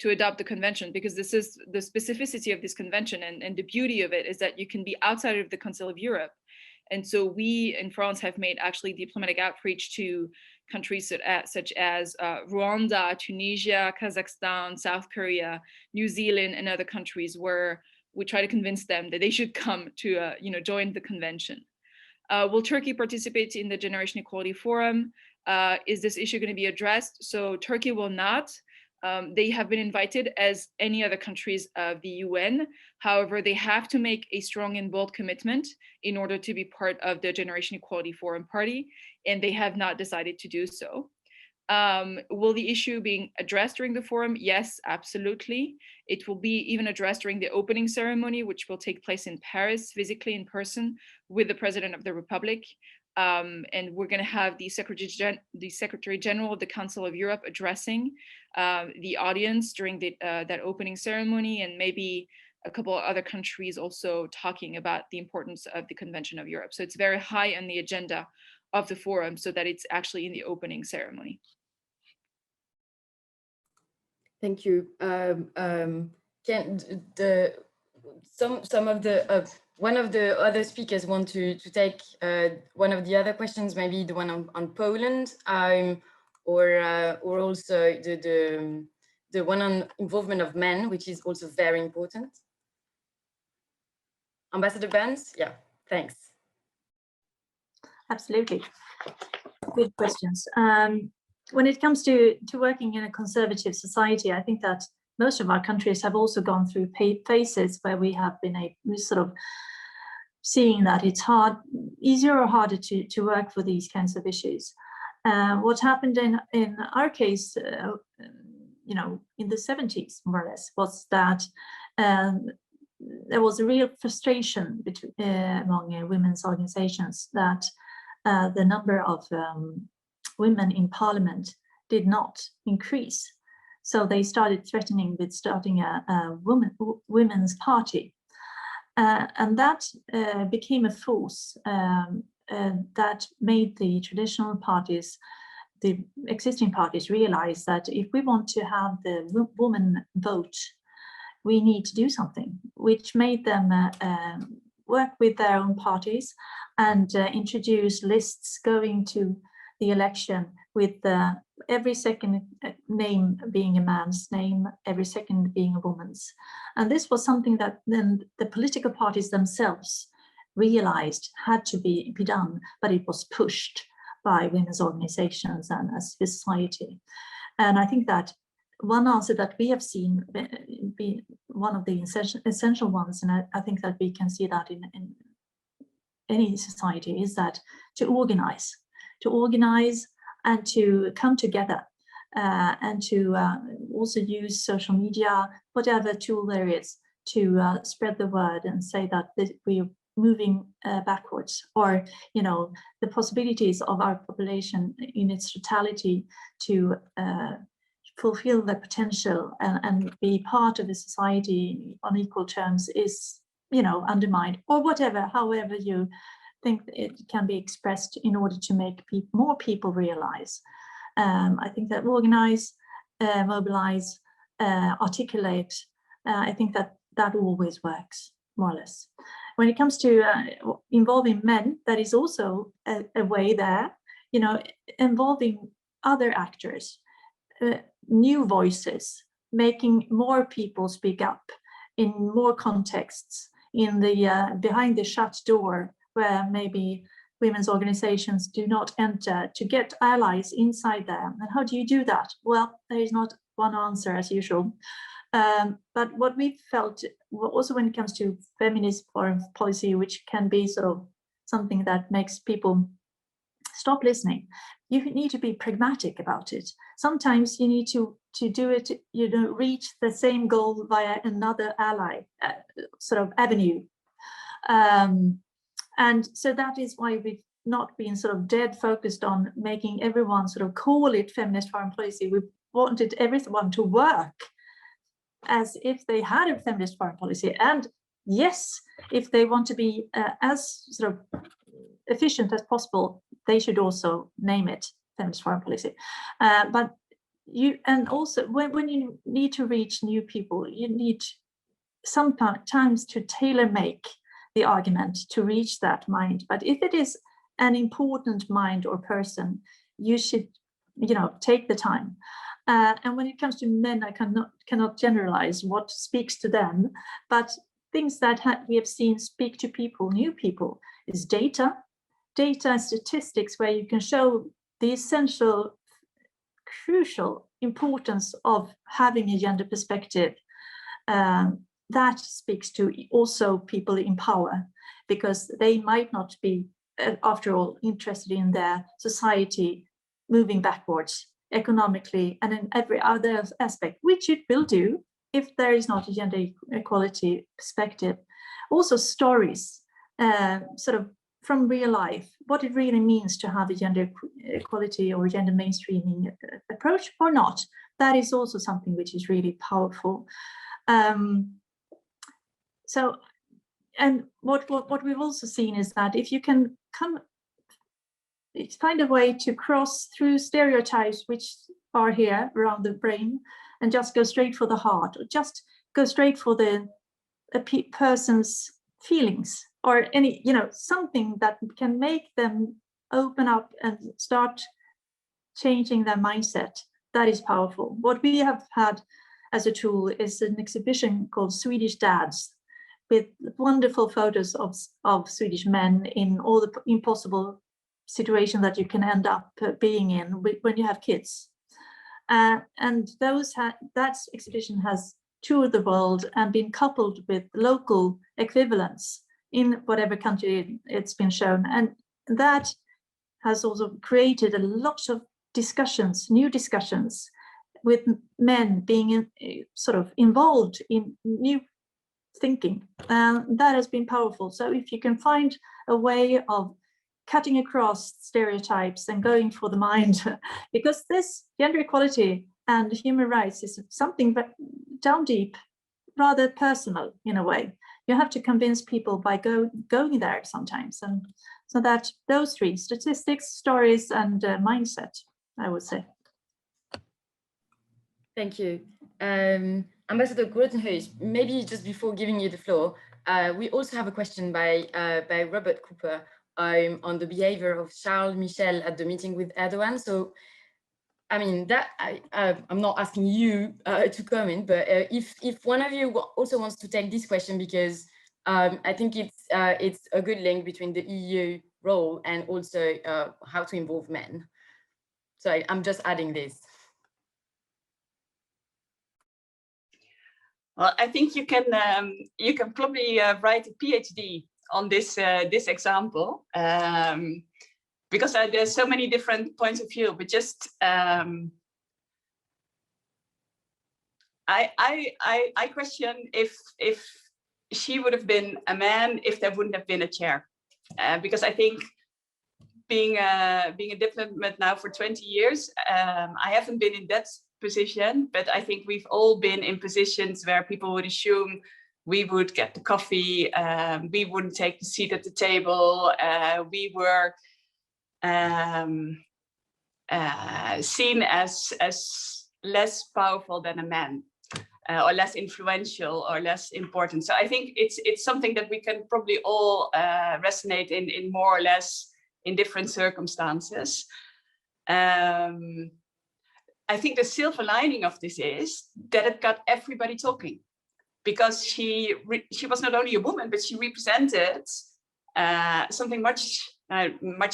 Speaker 2: to adopt the convention, because this is the specificity of this convention, and the beauty of it is that you can be outside of the Council of Europe. And so we in France have made actually diplomatic outreach to countries such as Rwanda, Tunisia, Kazakhstan, South Korea, New Zealand, and other countries, where we try to convince them that they should come to join the convention. Will Turkey participate in the Generation Equality Forum? Is this issue going to be addressed? So Turkey will not. They have been invited as any other countries of the UN. However, they have to make a strong and bold commitment in order to be part of the Generation Equality Forum party, and they have not decided to do so. Will the issue being addressed during the forum? Yes, absolutely. It will be even addressed during the opening ceremony, which will take place in Paris, physically in person, with the President of the Republic. And we're going to have the Secretary General of the Council of Europe addressing the audience during that opening ceremony, and maybe a couple of other countries also talking about the importance of the Convention of Europe. So it's very high on the agenda of the forum, so that it's actually in the opening ceremony.
Speaker 1: Thank you. One of the other speakers want to take one of the other questions, maybe the one on Poland, or also the one on involvement of men, which is also very important. Ambassador Bernes, yeah, thanks.
Speaker 3: Absolutely, good questions. When it comes to working in a conservative society, I think that most of our countries have also gone through phases where we have been sort of seeing that it's easier or harder to work for these kinds of issues. What happened in our case, in the 70s, more or less, was that there was a real frustration among women's organizations that the number of women in parliament did not increase. So they started threatening with starting a women's party. And that became a force that made the traditional parties, the existing parties, realize that if we want to have the woman vote, we need to do something, which made them work with their own parties and introduce lists going to the election with every second name being a man's name, every second being a woman's. And this was something that then the political parties themselves realized had to be done, but it was pushed by women's organizations and as society. And I think that one answer that we have seen be one of the essential ones, and I think that we can see that in any society, is that to organize and to come together and to also use social media, whatever tool there is, to spread the word and say that we are moving backwards, or the possibilities of our population in its totality to fulfill their potential and be part of the society on equal terms is undermined, or however you think it can be expressed in order to make more people realize. I think that organize, mobilize, articulate, I think that always works, more or less. When it comes to involving men, that is also a way there, involving other actors, new voices, making more people speak up in more contexts, in the behind the shut door, where maybe women's organizations do not enter, to get allies inside there. And how do you do that? Well, there is not one answer as usual. But what we felt, also when it comes to feminist foreign policy, which can be sort of something that makes people stop listening, you need to be pragmatic about it. Sometimes you need to do it, reach the same goal via another ally, sort of avenue. And so that is why we've not been sort of dead focused on making everyone sort of call it feminist foreign policy. We wanted everyone to work as if they had a feminist foreign policy. And yes, if they want to be as sort of efficient as possible, they should also name it feminist foreign policy. But and also when you need to reach new people, you need sometimes to tailor make the argument to reach that mind. But if it is an important mind or person, you should, take the time. And when it comes to men, I cannot generalize what speaks to them, but things that we have seen speak to people, new people, is data and statistics, where you can show the essential, crucial importance of having a gender perspective. That speaks to also people in power, because they might not be, after all, interested in their society moving backwards economically and in every other aspect, which it will do if there is not a gender equality perspective. Also stories, sort of from real life, what it really means to have a gender equality or gender mainstreaming approach or not. That is also something which is really powerful. So, and what we've also seen is that if you can find a way to cross through stereotypes which are here around the brain and just go straight for the heart, or just go straight for the person's feelings, or any, something that can make them open up and start changing their mindset, that is powerful. What we have had as a tool is an exhibition called Swedish Dads, with wonderful photos of Swedish men in all the impossible situation that you can end up being in when you have kids. And that exhibition has toured the world and been coupled with local equivalents in whatever country it's been shown. And that has also created a lot of discussions, new discussions, with men being sort of involved in new thinking. That has been powerful. So if you can find a way of cutting across stereotypes and going for the mind, because this gender equality and human rights is something down deep, rather personal in a way. You have to convince people by going there sometimes. And so that those three, statistics, stories, and mindset, I would say.
Speaker 1: Thank you. Ambassador Grotenhuis, maybe just before giving you the floor, we also have a question by Robert Cooper on the behavior of Charles Michel at the meeting with Erdogan. So, I mean, I'm not asking you to comment, but if one of you also wants to take this question, because I think it's a good link between the EU role and also how to involve men. So I'm just adding this.
Speaker 4: Well, I think you can probably write a PhD on this example, because there's so many different points of view. But just I question if she would have been a man if there wouldn't have been a chair, because I think being a diplomat now for 20 years, I haven't been in that position, but I think we've all been in positions where people would assume we would get the coffee, we wouldn't take the seat at the table, we were seen as less powerful than a man, or less influential or less important. So I think it's something that we can probably all resonate in more or less in different circumstances. I think the silver lining of this is that it got everybody talking, because she was not only a woman, but she represented something much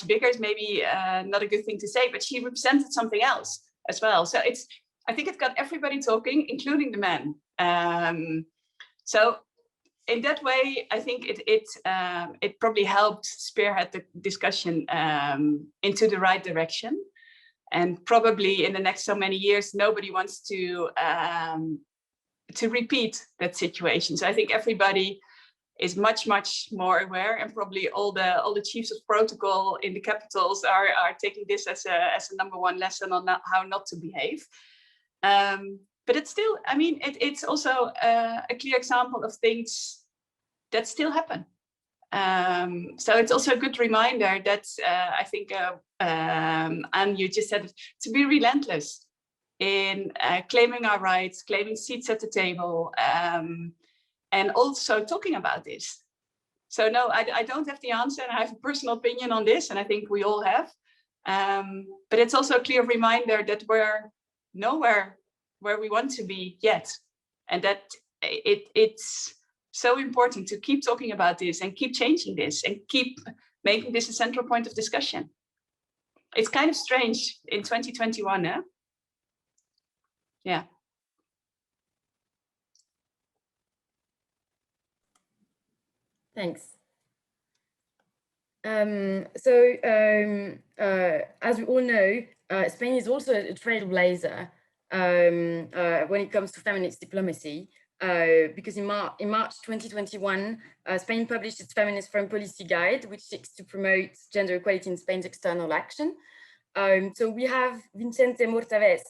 Speaker 4: bigger. Is maybe not a good thing to say, but she represented something else as well. So I think it got everybody talking, including the men. So in that way, I think it probably helped spearhead the discussion into the right direction. And probably in the next so many years, nobody wants to repeat that situation. So I think everybody is much more aware, and probably all the chiefs of protocol in the capitals are taking this as a number one lesson on how not to behave. But it's still, I mean, it's also a clear example of things that still happen. So it's also a good reminder that I think, and you just said, to be relentless. in claiming our rights, claiming seats at the table, and also talking about this. So no, I don't have the answer, and I have a personal opinion on this, and I think we all have. But it's also a clear reminder that we're nowhere where we want to be yet, and that it's so important to keep talking about this and keep changing this and keep making this a central point of discussion. It's kind of strange in 2021, huh? Yeah.
Speaker 1: Thanks. As we all know, Spain is also a trailblazer when it comes to feminist diplomacy, because in March 2021, Spain published its Feminist Foreign Policy Guide, which seeks to promote gender equality in Spain's external action. So we have Vicente Mortaves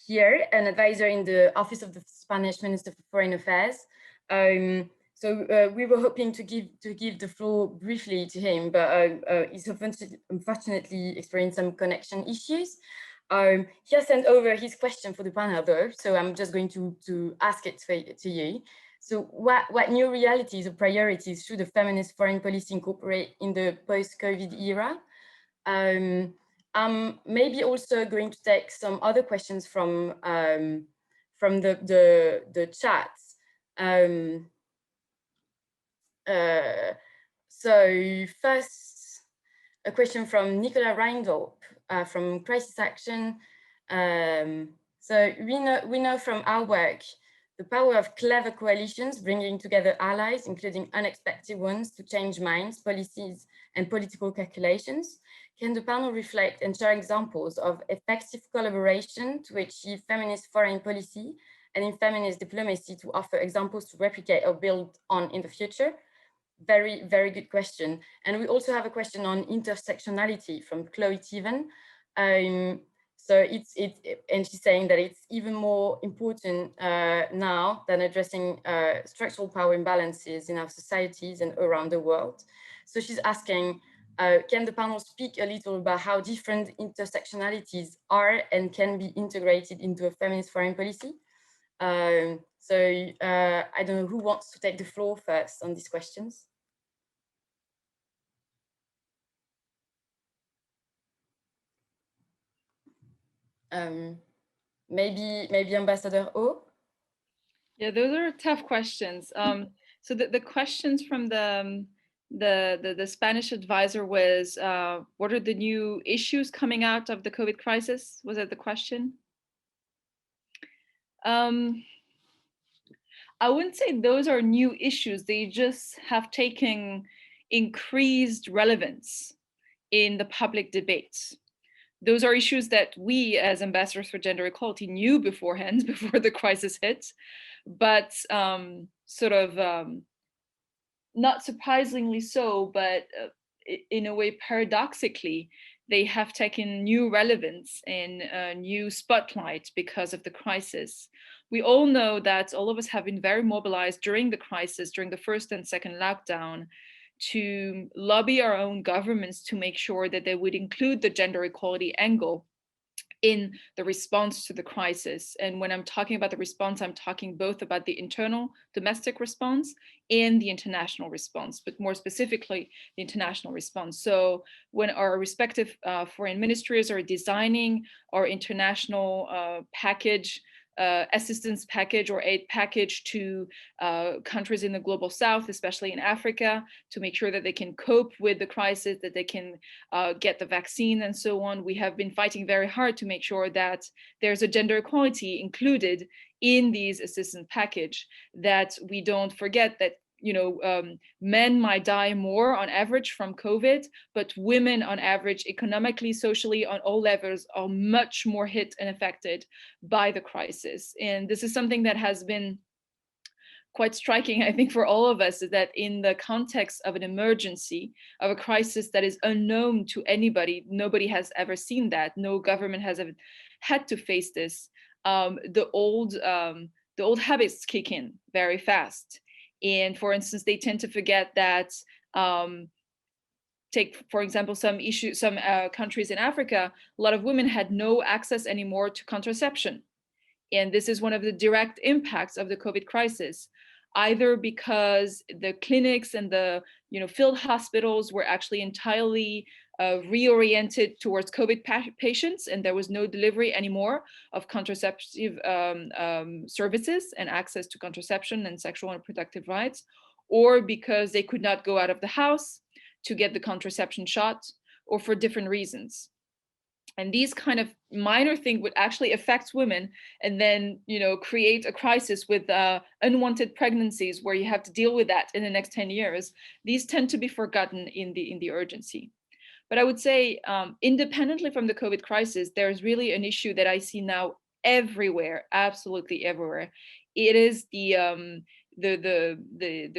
Speaker 1: here, an advisor in the Office of the Spanish Minister for Foreign Affairs. So we were hoping to give the floor briefly to him, but he's unfortunately experienced some connection issues. He has sent over his question for the panel though, so I'm just going to ask it to you. So what new realities or priorities should a feminist foreign policy incorporate in the post-COVID era? I'm maybe also going to take some other questions from the chat. So first, a question from Nicola Reindorp from Crisis Action. So we know from our work the power of clever coalitions bringing together allies, including unexpected ones, to change minds, policies, and political calculations. Can the panel reflect and share examples of effective collaboration to achieve feminist foreign policy and in feminist diplomacy to offer examples to replicate or build on in the future? Very, very good question. And we also have a question on intersectionality from Chloe Teven. So and she's saying that it's even more important now than addressing structural power imbalances in our societies and around the world. So she's asking, can the panel speak a little about how different intersectionalities are and can be integrated into a feminist foreign policy? I don't know who wants to take the floor first on these questions. Maybe Ambassador O?
Speaker 2: Yeah, those are tough questions. So the questions from the Spanish advisor was, what are the new issues coming out of the COVID crisis? Was that the question? I wouldn't say those are new issues. They just have taken increased relevance in the public debates. Those are issues that we as ambassadors for gender equality knew beforehand, before the crisis hit, but not surprisingly so, but in a way paradoxically, they have taken new relevance and new spotlight because of the crisis. We all know that all of us have been very mobilized during the crisis, during the first and second lockdown, to lobby our own governments to make sure that they would include the gender equality angle in the response to the crisis. And when I'm talking about the response, I'm talking both about the internal domestic response and the international response, but more specifically, the international response. So when our respective foreign ministries are designing our international package, assistance package or aid package to countries in the global south, especially in Africa, to make sure that they can cope with the crisis, that they can get the vaccine and so on. We have been fighting very hard to make sure that there's a gender equality included in these assistance package, that we don't forget that men might die more on average from COVID, but women on average, economically, socially, on all levels, are much more hit and affected by the crisis. And this is something that has been quite striking, I think, for all of us, is that in the context of an emergency, of a crisis that is unknown to anybody, nobody has ever seen that, no government has ever had to face this, the old habits kick in very fast. And for instance, they tend to forget that take, for example, some countries in Africa, a lot of women had no access anymore to contraception. And this is one of the direct impacts of the COVID crisis, either because the clinics and the field hospitals were actually entirely reoriented towards COVID patients, and there was no delivery anymore of contraceptive services and access to contraception and sexual and reproductive rights, or because they could not go out of the house to get the contraception shot, or for different reasons. And these kind of minor things would actually affect women, and then create a crisis with unwanted pregnancies where you have to deal with that in the next 10 years. These tend to be forgotten in the urgency. But I would say, independently from the COVID crisis, there's really an issue that I see now everywhere, absolutely everywhere. It is the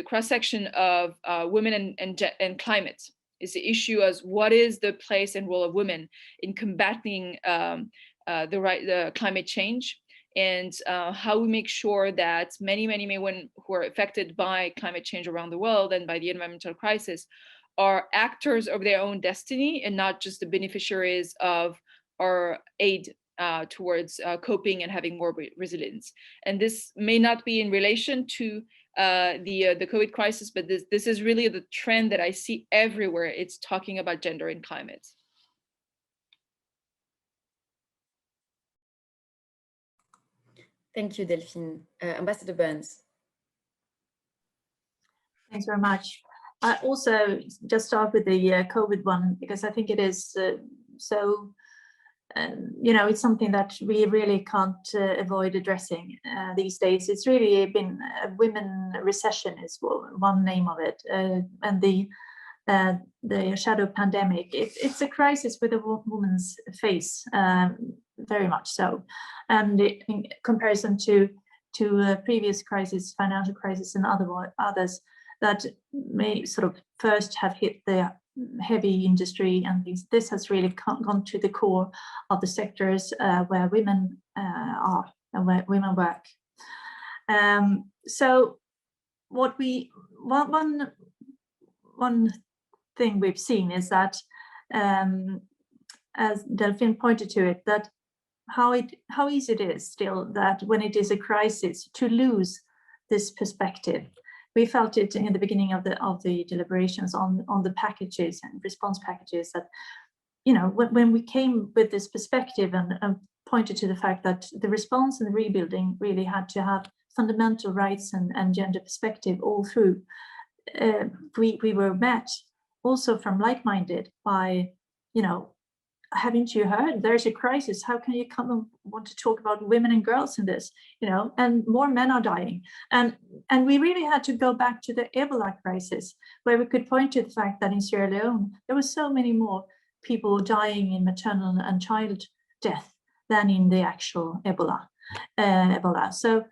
Speaker 2: cross-section of women and climate. Is the issue as what is the place and role of women in combating the climate change, and how we make sure that many women who are affected by climate change around the world and by the environmental crisis are actors of their own destiny and not just the beneficiaries of our aid towards coping and having more resilience. And this may not be in relation to the COVID crisis, but this is really the trend that I see everywhere. It's talking about gender and climate.
Speaker 1: Thank you, Delphine. Ambassador Bernes.
Speaker 3: Thanks very much. I also just start with the COVID one, because I think it is so, it's something that we really can't avoid addressing these days. It's really been a women recession is one name of it, and the shadow pandemic. It's a crisis with a woman's face, very much so, and in comparison to previous crises, financial crisis, and others that may sort of first have hit the heavy industry and things. This has really gone to the core of the sectors where women are and where women work. So what one thing we've seen is that, as Delphine pointed to it, that how easy it is still that when it is a crisis to lose this perspective. We felt it in the beginning of the deliberations on the packages and response packages, that when we came with this perspective and pointed to the fact that the response and the rebuilding really had to have fundamental rights and gender perspective all through, we were met also from like-minded by, haven't you heard there's a crisis? How can you come and want to talk about women and girls in this? And more men are dying. And we really had to go back to the Ebola crisis, where we could point to the fact that in Sierra Leone, there were so many more people dying in maternal and child death than in the actual Ebola. So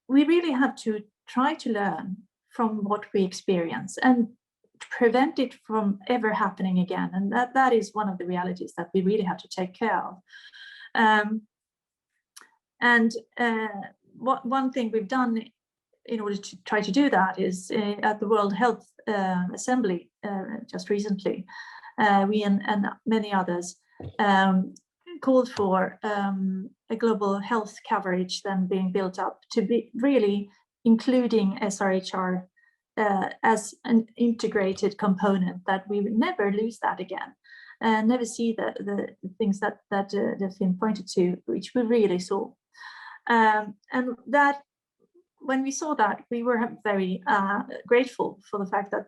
Speaker 3: we really have to try to learn from what we experience and prevent it from ever happening again. And that is one of the realities that we really have to take care of. One thing we've done in order to try to do that is at the World Health Assembly just recently, we and many others called for a global health coverage then being built up to be really including SRHR as an integrated component, that we would never lose that again, and never see the things that Delphine pointed to, which we really saw. And that when we saw that, we were very grateful for the fact that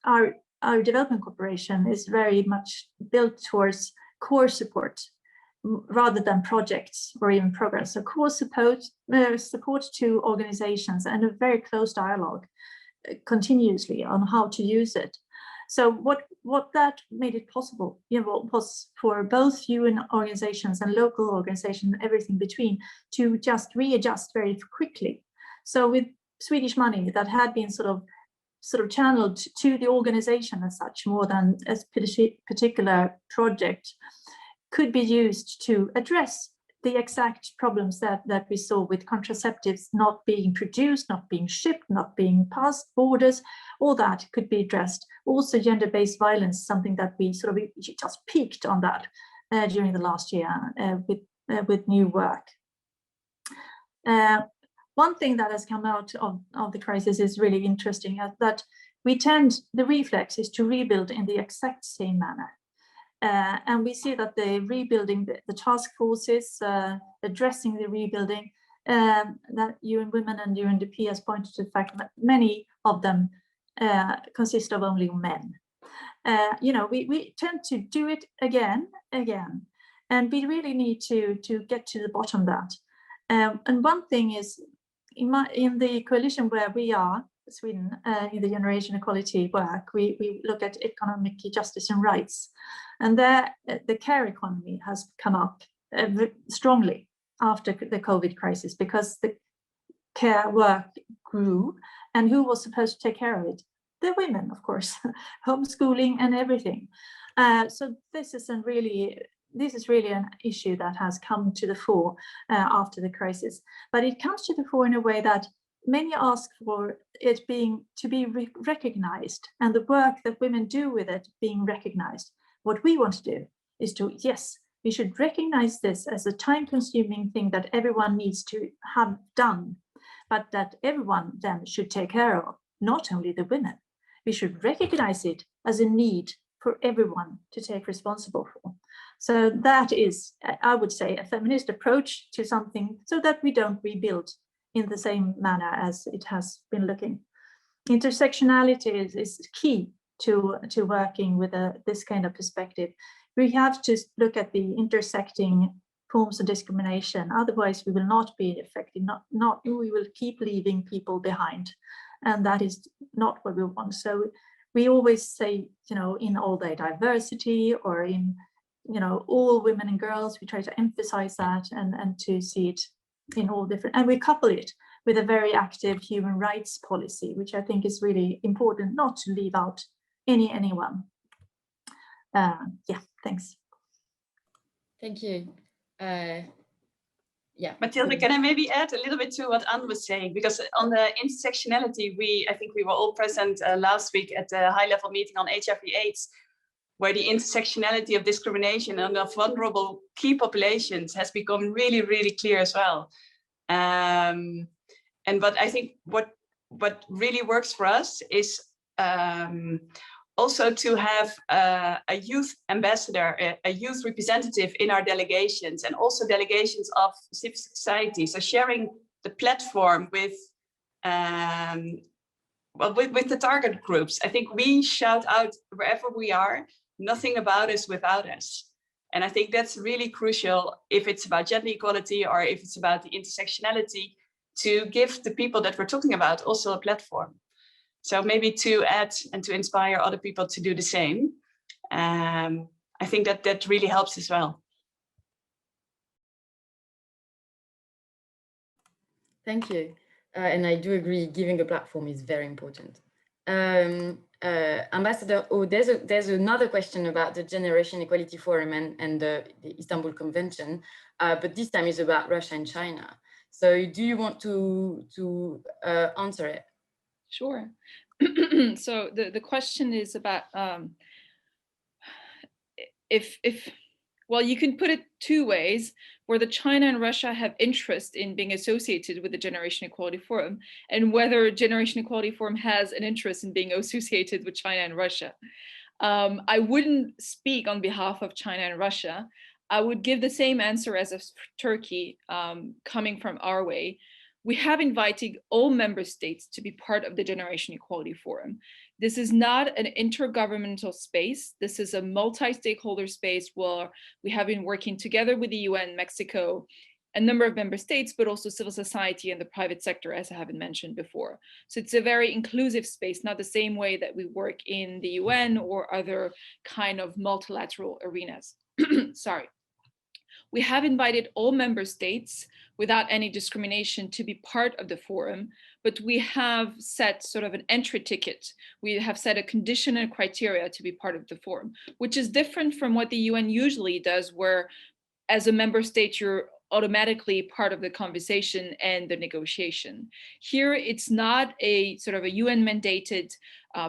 Speaker 3: our development cooperation is very much built towards core support rather than projects or even progress. So core support to organizations and a very close dialogue continuously on how to use it. So what that made it possible, was for both UN organizations and local organizations, everything between, to just readjust very quickly. So with Swedish money that had been sort of channeled to the organization as such, more than a particular project, could be used to address the exact problems that we saw with contraceptives not being produced, not being shipped, not being passed borders, all that could be addressed. Also gender-based violence, something that we sort of just peaked on that during the last year with new work. One thing that has come out of the crisis is really interesting, that the reflex is to rebuild in the exact same manner. And we see that the rebuilding, the task forces, addressing the rebuilding, that UN Women and UNDP has pointed to the fact that many of them consist of only men. We tend to do it again, and we really need to get to the bottom of that. And one thing is, in the coalition where we are, Sweden, in the generation equality work, we look at economic justice and rights. And there, the care economy has come up strongly after the COVID crisis, because the care work grew. And who was supposed to take care of it? The women, of course, homeschooling and everything. So this is really an issue that has come to the fore after the crisis. But it comes to the fore in a way that many ask for it to be recognized, and the work that women do with it being recognized. What we want to do is we should recognize this as a time-consuming thing that everyone needs to have done, but that everyone then should take care of, not only the women. We should recognize it as a need for everyone to take responsible for. So that is, I would say, a feminist approach to something, so that we don't rebuild in the same manner as it has been looking. Intersectionality is key to working with this kind of perspective. We have to look at the intersecting forms of discrimination. Otherwise, we will not be effective. We will keep leaving people behind, and that is not what we want. So we always say, in all their diversity, or in all women and girls, we try to emphasize that and to see it in all different, and we couple it with a very active human rights policy, which I think is really important, not to leave out anyone. Thanks.
Speaker 1: Thank you.
Speaker 4: Mathilde, can I maybe add a little bit to what Anne was saying? Because on the intersectionality, I think we were all present last week at the high-level meeting on HIV/AIDS, where the intersectionality of discrimination and of vulnerable key populations has become really, really clear as well. And what I think what really works for us is also to have a youth ambassador, a youth representative in our delegations, and also delegations of civil society. So sharing the platform with the target groups. I think we shout out wherever we are, nothing about us without us. And I think that's really crucial if it's about gender equality or if it's about the intersectionality, to give the people that we're talking about also a platform. So maybe to add and to inspire other people to do the same. I think that really helps as well.
Speaker 1: Thank you. And I do agree, giving a platform is very important. Ambassador O, there's another question about the Generation Equality Forum and the Istanbul Convention, but this time is about Russia and China. So do you want to answer it?
Speaker 2: Sure. So the question is about well, you can put it two ways, whether China and Russia have interest in being associated with the Generation Equality Forum, and whether Generation Equality Forum has an interest in being associated with China and Russia. I wouldn't speak on behalf of China and Russia. I would give the same answer as of Turkey, coming from our way. We have invited all member states to be part of the Generation Equality Forum. This is not an intergovernmental space. This is a multi-stakeholder space where we have been working together with the UN, Mexico, a number of member states, but also civil society and the private sector, as I haven't mentioned before. So it's a very inclusive space, not the same way that we work in the UN or other kind of multilateral arenas. Sorry. We have invited all member states without any discrimination to be part of the forum, but we have set sort of an entry ticket. We have set a condition and criteria to be part of the forum, which is different from what the UN usually does, where as a member state, you're automatically part of the conversation and the negotiation. Here, it's not a sort of a UN mandated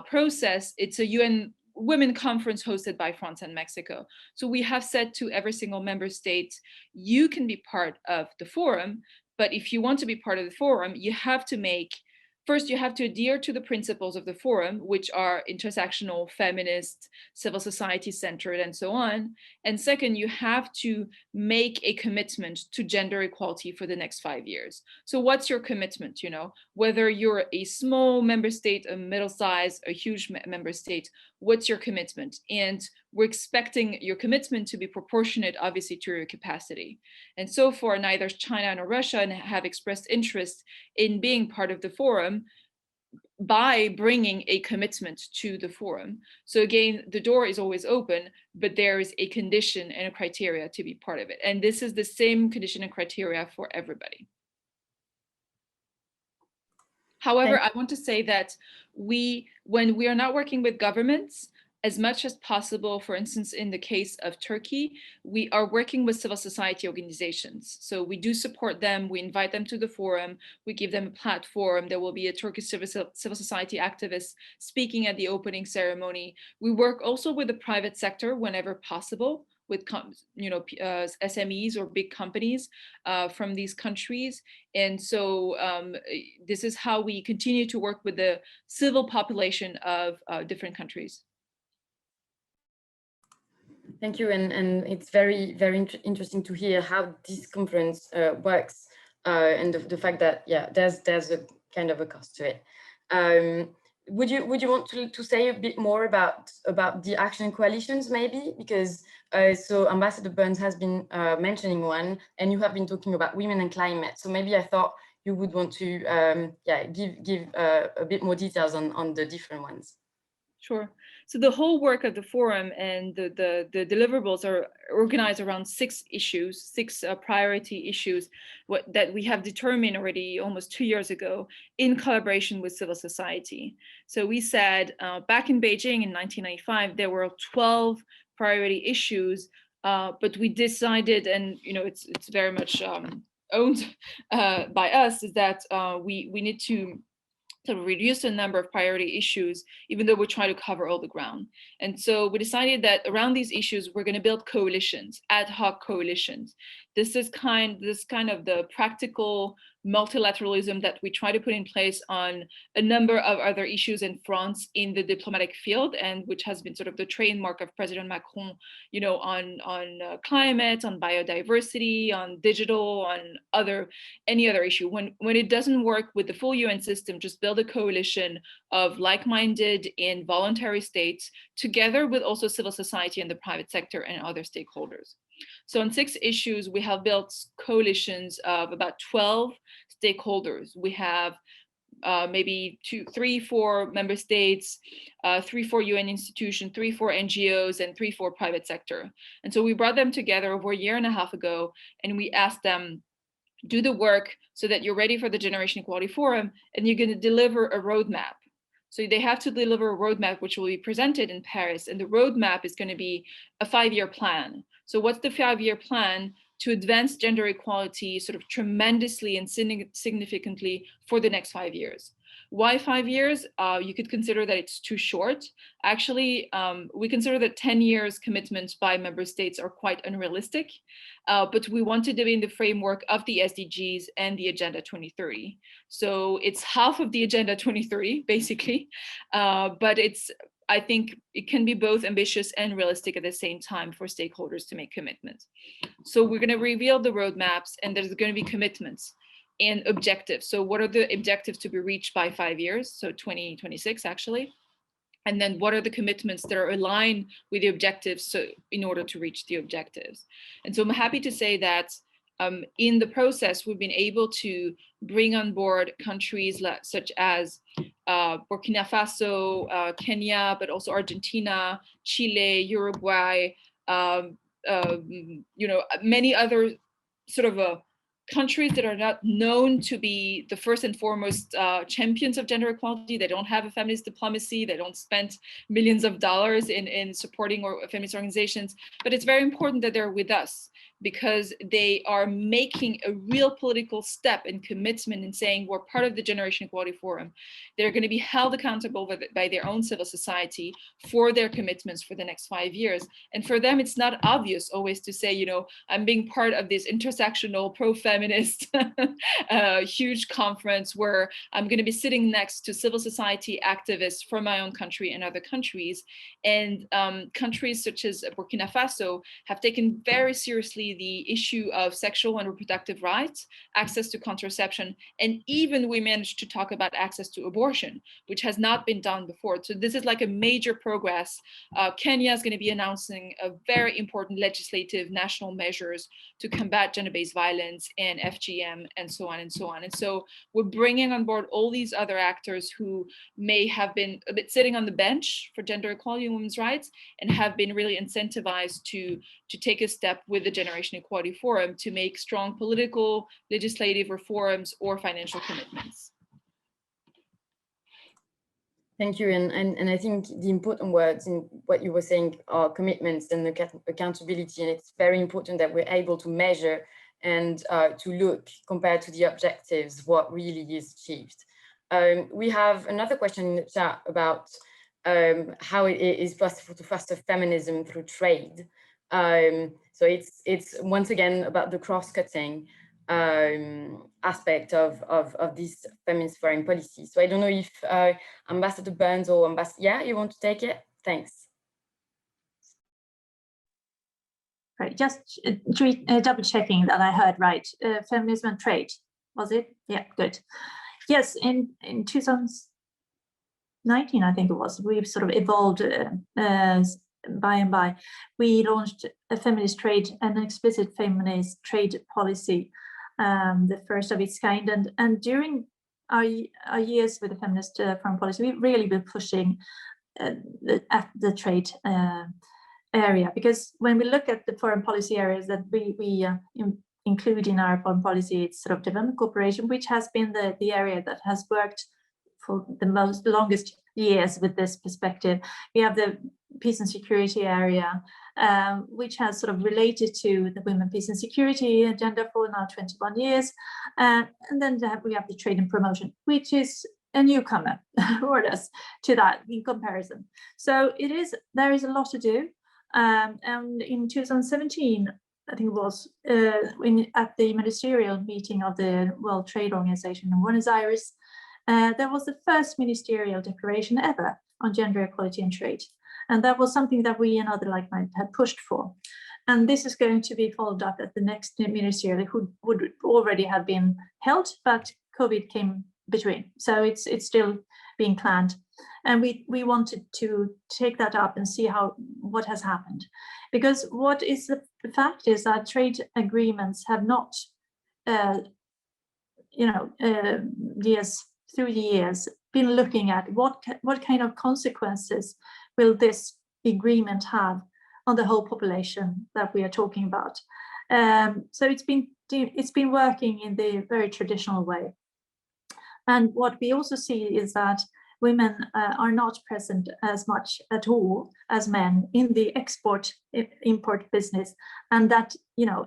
Speaker 2: process. It's a UN Women Conference hosted by France and Mexico. So we have said to every single member state, you can be part of the forum, but if you want to be part of the forum, you have to first, you have to adhere to the principles of the forum, which are intersectional, feminist, civil society centered, and so on. And second, you have to make a commitment to gender equality for the next 5 years. So what's your commitment, whether you're a small member state, a middle size, a huge member state, what's your commitment? And we're expecting your commitment to be proportionate, obviously, to your capacity. And so far, neither China nor Russia have expressed interest in being part of the forum by bringing a commitment to the forum. So again, the door is always open, but there is a condition and a criteria to be part of it. And this is the same condition and criteria for everybody. However, I want to say that when we are not working with governments, as much as possible, for instance, in the case of Turkey, we are working with civil society organizations. So we do support them, we invite them to the forum, we give them a platform. There will be a Turkish civil society activist speaking at the opening ceremony. We work also with the private sector whenever possible, with SMEs or big companies from these countries. And so this is how we continue to work with the civil population of different countries.
Speaker 1: Thank you, and it's very, very interesting to hear how this conference works, and the fact that there's a kind of a cost to it. Would you want to say a bit more about the action coalitions, maybe, because so Ambassador Bernes has been mentioning one, and you have been talking about women and climate. So maybe I thought you would want to give a bit more details on the different ones.
Speaker 2: Sure. So the whole work of the forum and the deliverables are organized around 6 issues, 6 priority issues that we have determined already almost 2 years ago in collaboration with civil society. So we said back in Beijing in 1995, there were 12 priority issues, but we decided, and it's very much owned by us, is that we need to reduce the number of priority issues, even though we're trying to cover all the ground. And so we decided that around these issues, we're going to build coalitions, ad hoc coalitions. This is kind of the practical multilateralism that we try to put in place on a number of other issues in France in the diplomatic field, and which has been sort of the trademark of President Macron, on climate, on biodiversity, on digital, on any other issue. When it doesn't work with the full UN system, just build a coalition of like-minded and voluntary states together with also civil society and the private sector and other stakeholders. So on 6 issues, we have built coalitions of about 12 stakeholders. We have maybe 2, 3, 4 member states, 3, 4 UN institutions, 3, 4 NGOs, and 3, 4 private sector. And so we brought them together over 1.5 years ago, and we asked them, do the work so that you're ready for the Generation Equality Forum, and you're going to deliver a roadmap. So they have to deliver a roadmap which will be presented in Paris, and the roadmap is going to be a 5-year plan. So what's the 5-year plan to advance gender equality sort of tremendously and significantly for the next 5 years? Why 5 years? You could consider that it's too short. Actually, we consider that 10 years commitments by member states are quite unrealistic, but we wanted to be in the framework of the SDGs and the Agenda 2030. So it's half of the Agenda 2030, basically, but I think it can be both ambitious and realistic at the same time for stakeholders to make commitments. So we're going to reveal the roadmaps, and there's going to be commitments and objectives. So what are the objectives to be reached by 5 years? So 2026, actually. And then what are the commitments that are aligned with the objectives, so in order to reach the objectives? And so I'm happy to say that in the process, we've been able to bring on board countries such as Burkina Faso, Kenya, but also Argentina, Chile, Uruguay, many other sort of countries that are not known to be the first and foremost champions of gender equality. They don't have a feminist diplomacy. They don't spend millions of dollars in supporting feminist organizations. But it's very important that they're with us, because they are making a real political step and commitment in saying we're part of the Generation Equality Forum. They're going to be held accountable by their own civil society for their commitments for the next 5 years. And for them, it's not obvious always to say, you know, I'm being part of this intersectional pro-feminist huge conference where I'm going to be sitting next to civil society activists from my own country and other countries. And countries such as Burkina Faso have taken very seriously the issue of sexual and reproductive rights, access to contraception, and even we managed to talk about access to abortion, which has not been done before. So this is like a major progress. Kenya is going to be announcing a very important legislative national measures to combat gender-based violence and FGM and so on and so on. And so we're bringing on board all these other actors who may have been a bit sitting on the bench for gender equality and women's rights and have been really incentivized to take a step with the Generation Equality Forum to make strong political, legislative reforms or financial commitments.
Speaker 1: Thank you. And I think the important words in what you were saying are commitments and accountability. And it's very important that we're able to measure and to look, compared to the objectives, what really is achieved. We have another question in the chat about how it is possible to foster feminism through trade. So it's once again about the cross-cutting aspect of this feminist foreign policy. So I don't know if Ambassador Bernes or yeah, you want to take it? Thanks.
Speaker 3: Right, just double checking that I heard right. Feminism and trade, was it? Yeah, good. Yes, in 2019, I think it was, we've sort of evolved by and by. We launched a feminist trade and an explicit feminist trade policy, the first of its kind. And during our years with the feminist foreign policy, we've really been pushing at the trade area, because when we look at the foreign policy areas that we include in our foreign policy, it's sort of development cooperation, which has been the area that has worked for the longest years with this perspective. We have the peace and security area, which has sort of related to the women, peace and security agenda for now 21 years. And then we have the trade and promotion, which is a newcomer more or less to that in comparison. So there is a lot to do. And in 2017, I think it was at the ministerial meeting of the World Trade Organization in Buenos Aires, there was the first ministerial declaration ever on gender equality and trade. And that was something that we and other like-minded had pushed for. And this is going to be followed up at the next ministerial, who would already have been held, but Kovit came between. So it's still being planned. And we wanted to take that up and see what has happened. Because what is the fact is that trade agreements have not, through the years, been looking at what kind of consequences will this agreement have on the whole population that we are talking about. So it's been working in the very traditional way. And what we also see is that women are not present as much at all as men in the import business, and that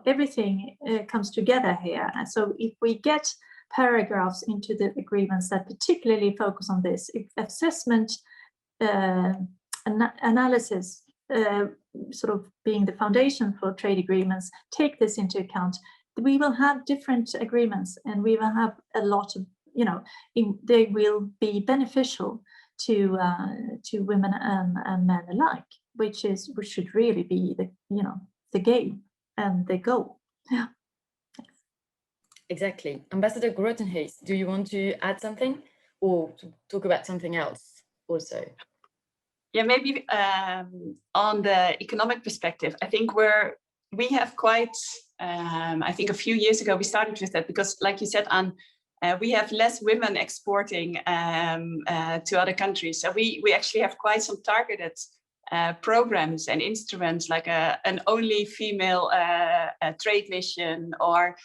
Speaker 3: everything comes together here. And so if we get paragraphs into the agreements that particularly focus on this assessment, analysis, sort of being the foundation for trade agreements, take this into account, we will have different agreements, and we will have a lot of, they will be beneficial to women and men alike, which should really be the game and the goal. Yeah.
Speaker 1: Exactly. Ambassador Grotenhuis, do you want to add something or to talk about something else also?
Speaker 4: Yeah, maybe on the economic perspective, I think we have quite, I think a few years ago we started with that, because like you said, Anne, we have less women exporting to other countries. So we actually have quite some targeted programs and instruments, like an only female trade mission, or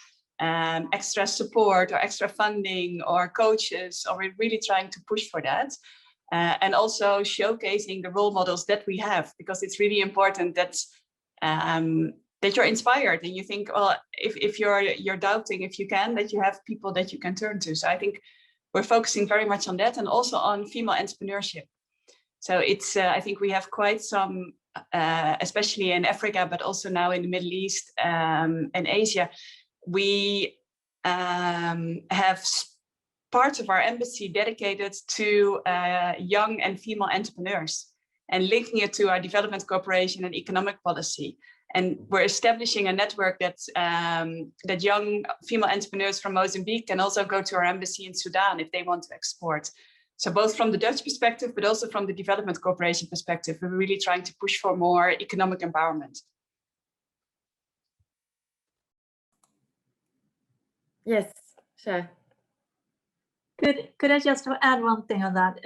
Speaker 4: extra support or extra funding or coaches, or we're really trying to push for that. And also showcasing the role models that we have, because it's really important that that you're inspired and you think, well, if you're doubting if you can, that you have people that you can turn to. So I think we're focusing very much on that, and also on female entrepreneurship. So it's I think we have quite some, especially in Africa, but also now in the Middle East and Asia, we have parts of our embassy dedicated to young and female entrepreneurs, and linking it to our development cooperation and economic policy. And we're establishing a network that young female entrepreneurs from Mozambique can also go to our embassy in Sudan if they want to export. So both from the Dutch perspective, but also from the development cooperation perspective, we're really trying to push for more economic empowerment.
Speaker 1: Yes, sure.
Speaker 3: Could I just add one thing on that?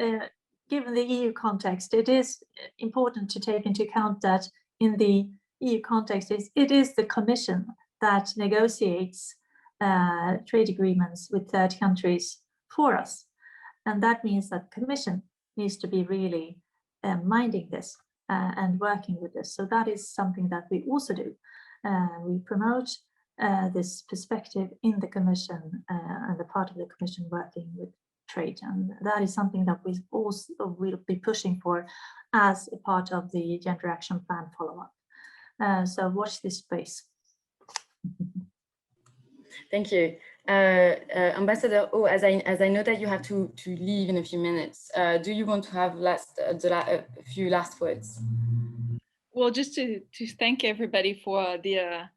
Speaker 3: Given the EU context, it is important to take into account that in the EU context, it is the Commission that negotiates trade agreements with third countries for us. And that means that the Commission needs to be really minding this and working with this. So that is something that we also do. We promote this perspective in the Commission and the part of the Commission working with trade. And that is something that we also will be pushing for as a part of the Gender Action Plan follow-up. So watch this space.
Speaker 1: Thank you. Ambassador, as I know that you have to leave in a few minutes, do you want to have a few last words?
Speaker 2: Well, just to thank everybody for the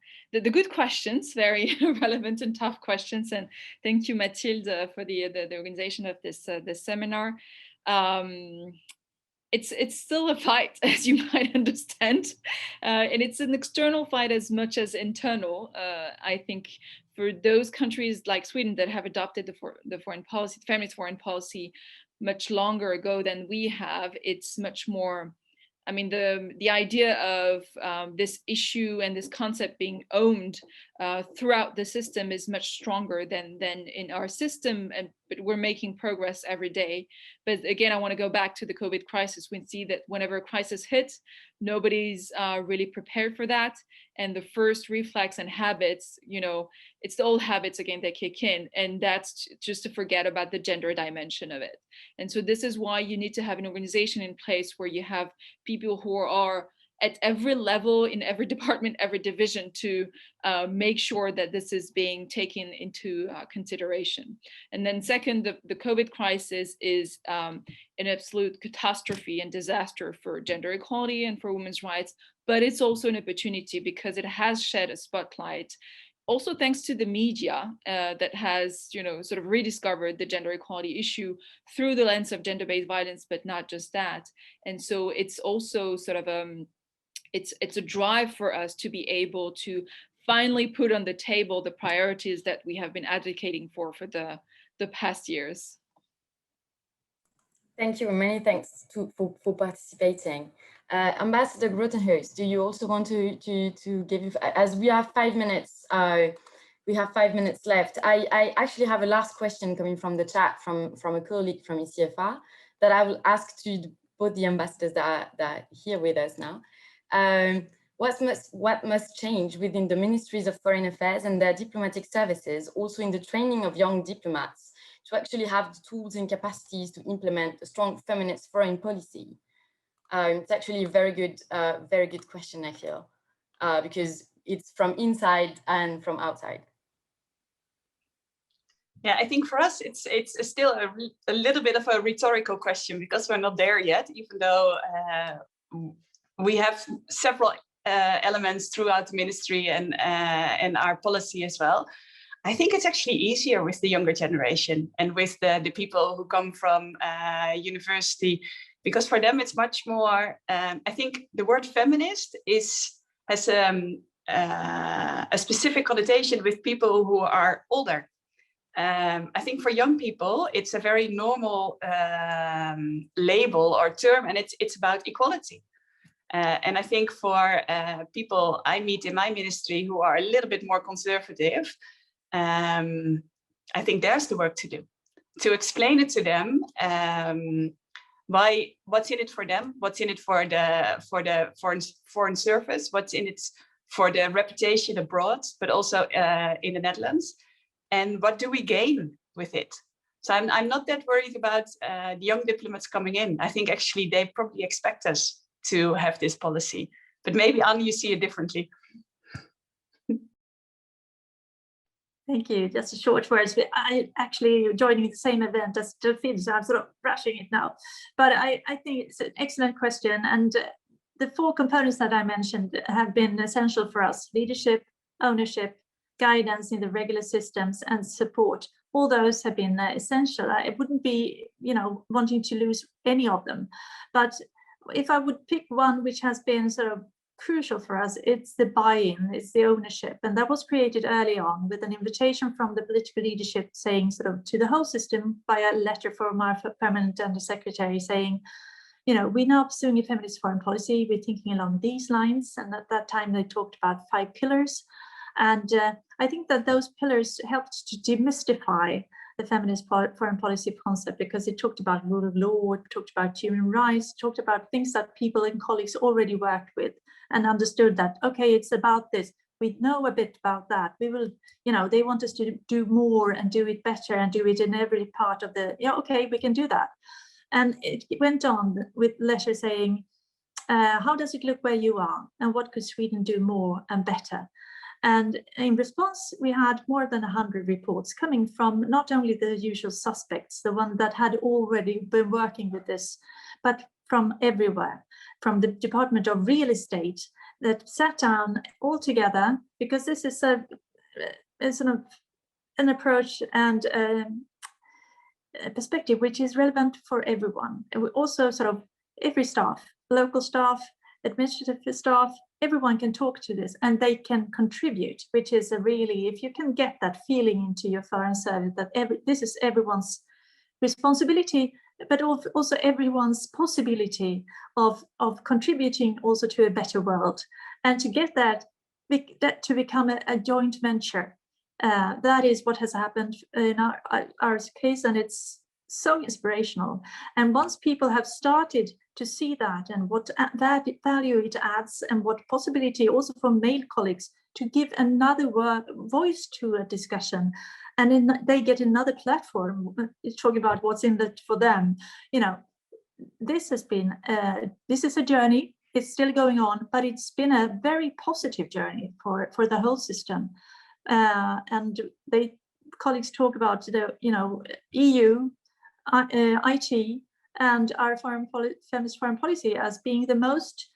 Speaker 2: good questions, very relevant and tough questions, and thank you, Mathilde, for the organization of this seminar. It's still a fight, as you might understand, and it's an external fight as much as internal. I think for those countries like Sweden that have adopted the foreign policy, the feminist foreign policy, much longer ago than we have, it's much more. I mean, the idea of this issue and this concept being owned throughout the system is much stronger than in our system, but we're making progress every day. But again, I want to go back to the COVID crisis. We see that whenever a crisis hits, nobody's really prepared for that. And the first reflex and habits, it's the old habits again that kick in, and that's just to forget about the gender dimension of it. And so this is why you need to have an organization in place where you have people who are at every level, in every department, every division, to make sure that this is being taken into consideration. And then second, the COVID crisis is an absolute catastrophe and disaster for gender equality and for women's rights, but it's also an opportunity because it has shed a spotlight, also thanks to the media that has, sort of rediscovered the gender equality issue through the lens of gender-based violence, but not just that. And so it's also sort of it's a drive for us to be able to finally put on the table the priorities that we have been advocating for the past years.
Speaker 1: Thank you. Many thanks for participating. Ambassador Grotenhuis, do you also want to give, as we have 5 minutes, we have 5 minutes left. I actually have a last question coming from the chat from a colleague from ECFR that I will ask to both the ambassadors that are here with us now. What must change within the Ministries of Foreign Affairs and their diplomatic services, also in the training of young diplomats, to actually have the tools and capacities to implement a strong feminist foreign policy? It's actually a very good question, I feel, because it's from inside and from outside.
Speaker 4: Yeah, I think for us, it's still a little bit of a rhetorical question because we're not there yet, even though we have several elements throughout the ministry and our policy as well. I think it's actually easier with the younger generation and with the people who come from university, because for them it's much more, I think the word feminist has a specific connotation with people who are older. I think for young people, it's a very normal label or term, and it's about equality. And I think for people I meet in my ministry who are a little bit more conservative, I think there's the work to do, to explain it to them, what's in it for them, what's in it for the foreign service, what's in it for the reputation abroad, but also in the Netherlands? And what do we gain with it? So I'm not that worried about the young diplomats coming in. I think actually they probably expect us to have this policy, but maybe Anne, you see it differently.
Speaker 3: Thank you. Just a short words. I actually joining the same event as Delphine, so I'm sort of rushing it now. But I think it's an excellent question. And the 4 components that I mentioned have been essential for us: leadership, ownership, guidance in the regular systems, and support. All those have been essential. I wouldn't be, wanting to lose any of them. But if I would pick one which has been sort of crucial for us, it's the buy-in, it's the ownership. And that was created early on with an invitation from the political leadership saying sort of to the whole system by a letter from our permanent undersecretary saying, we're now pursuing a feminist foreign policy, we're thinking along these lines. And at that time they talked about 5 pillars. And I think that those pillars helped to demystify the feminist foreign policy concept, because it talked about rule of law, it talked about human rights, talked about things that people and colleagues already worked with and understood that, okay, it's about this. We know a bit about that. We will, they want us to do more and do it better and do it in every part of the, okay, we can do that. And it went on with letters saying, how does it look where you are? And what could Sweden do more and better? And in response, we had more than 100 reports coming from not only the usual suspects, the one that had already been working with this, but from everywhere, from the Department of Real Estate that sat down all together, because this is an approach and a perspective which is relevant for everyone. And we also sort of every staff, local staff, administrative staff, everyone can talk to this and they can contribute, which is a really, if you can get that feeling into your foreign service that this is everyone's responsibility, but also everyone's possibility of contributing also to a better world. And to get that to become a joint venture, that is what has happened in our case, and it's so inspirational. And once people have started to see that and what value it adds and what possibility also for male colleagues to give another voice to a discussion, and then they get another platform talking about what's in it for them. This has been this is a journey. It's still going on, but it's been a very positive journey for the whole system. And colleagues talk about the EU, IT, and our feminist foreign policy as being the most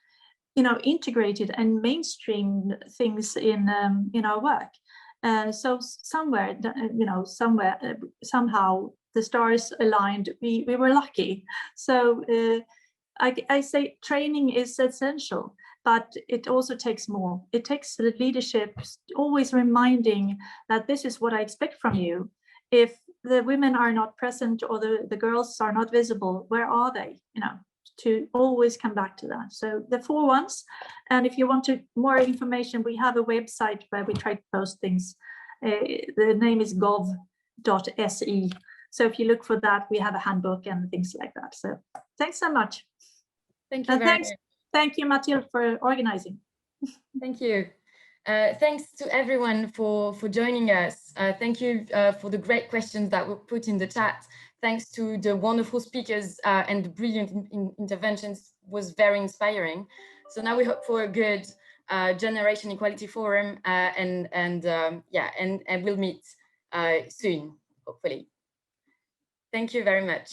Speaker 3: integrated and mainstream things in our work. So somewhere somehow the stars aligned. We were lucky. So I say training is essential, but it also takes more. It takes the leadership always reminding that this is what I expect from you. If the women are not present or the girls are not visible, where are they? To always come back to that. So the 4 ones, and if you want more information, we have a website where we try to post things. The name is gov.se. So if you look for that, we have a handbook and things like that. So thanks so much.
Speaker 1: Thank you very much.
Speaker 3: Thank you, Mathilde, for organizing.
Speaker 1: Thank you. Thanks to everyone for joining us. Thank you for the great questions that were put in the chat. Thanks to the wonderful speakers and the brilliant interventions. Was very inspiring. So now we hope for a good Generation Equality Forum and we'll meet soon, hopefully. Thank you very much.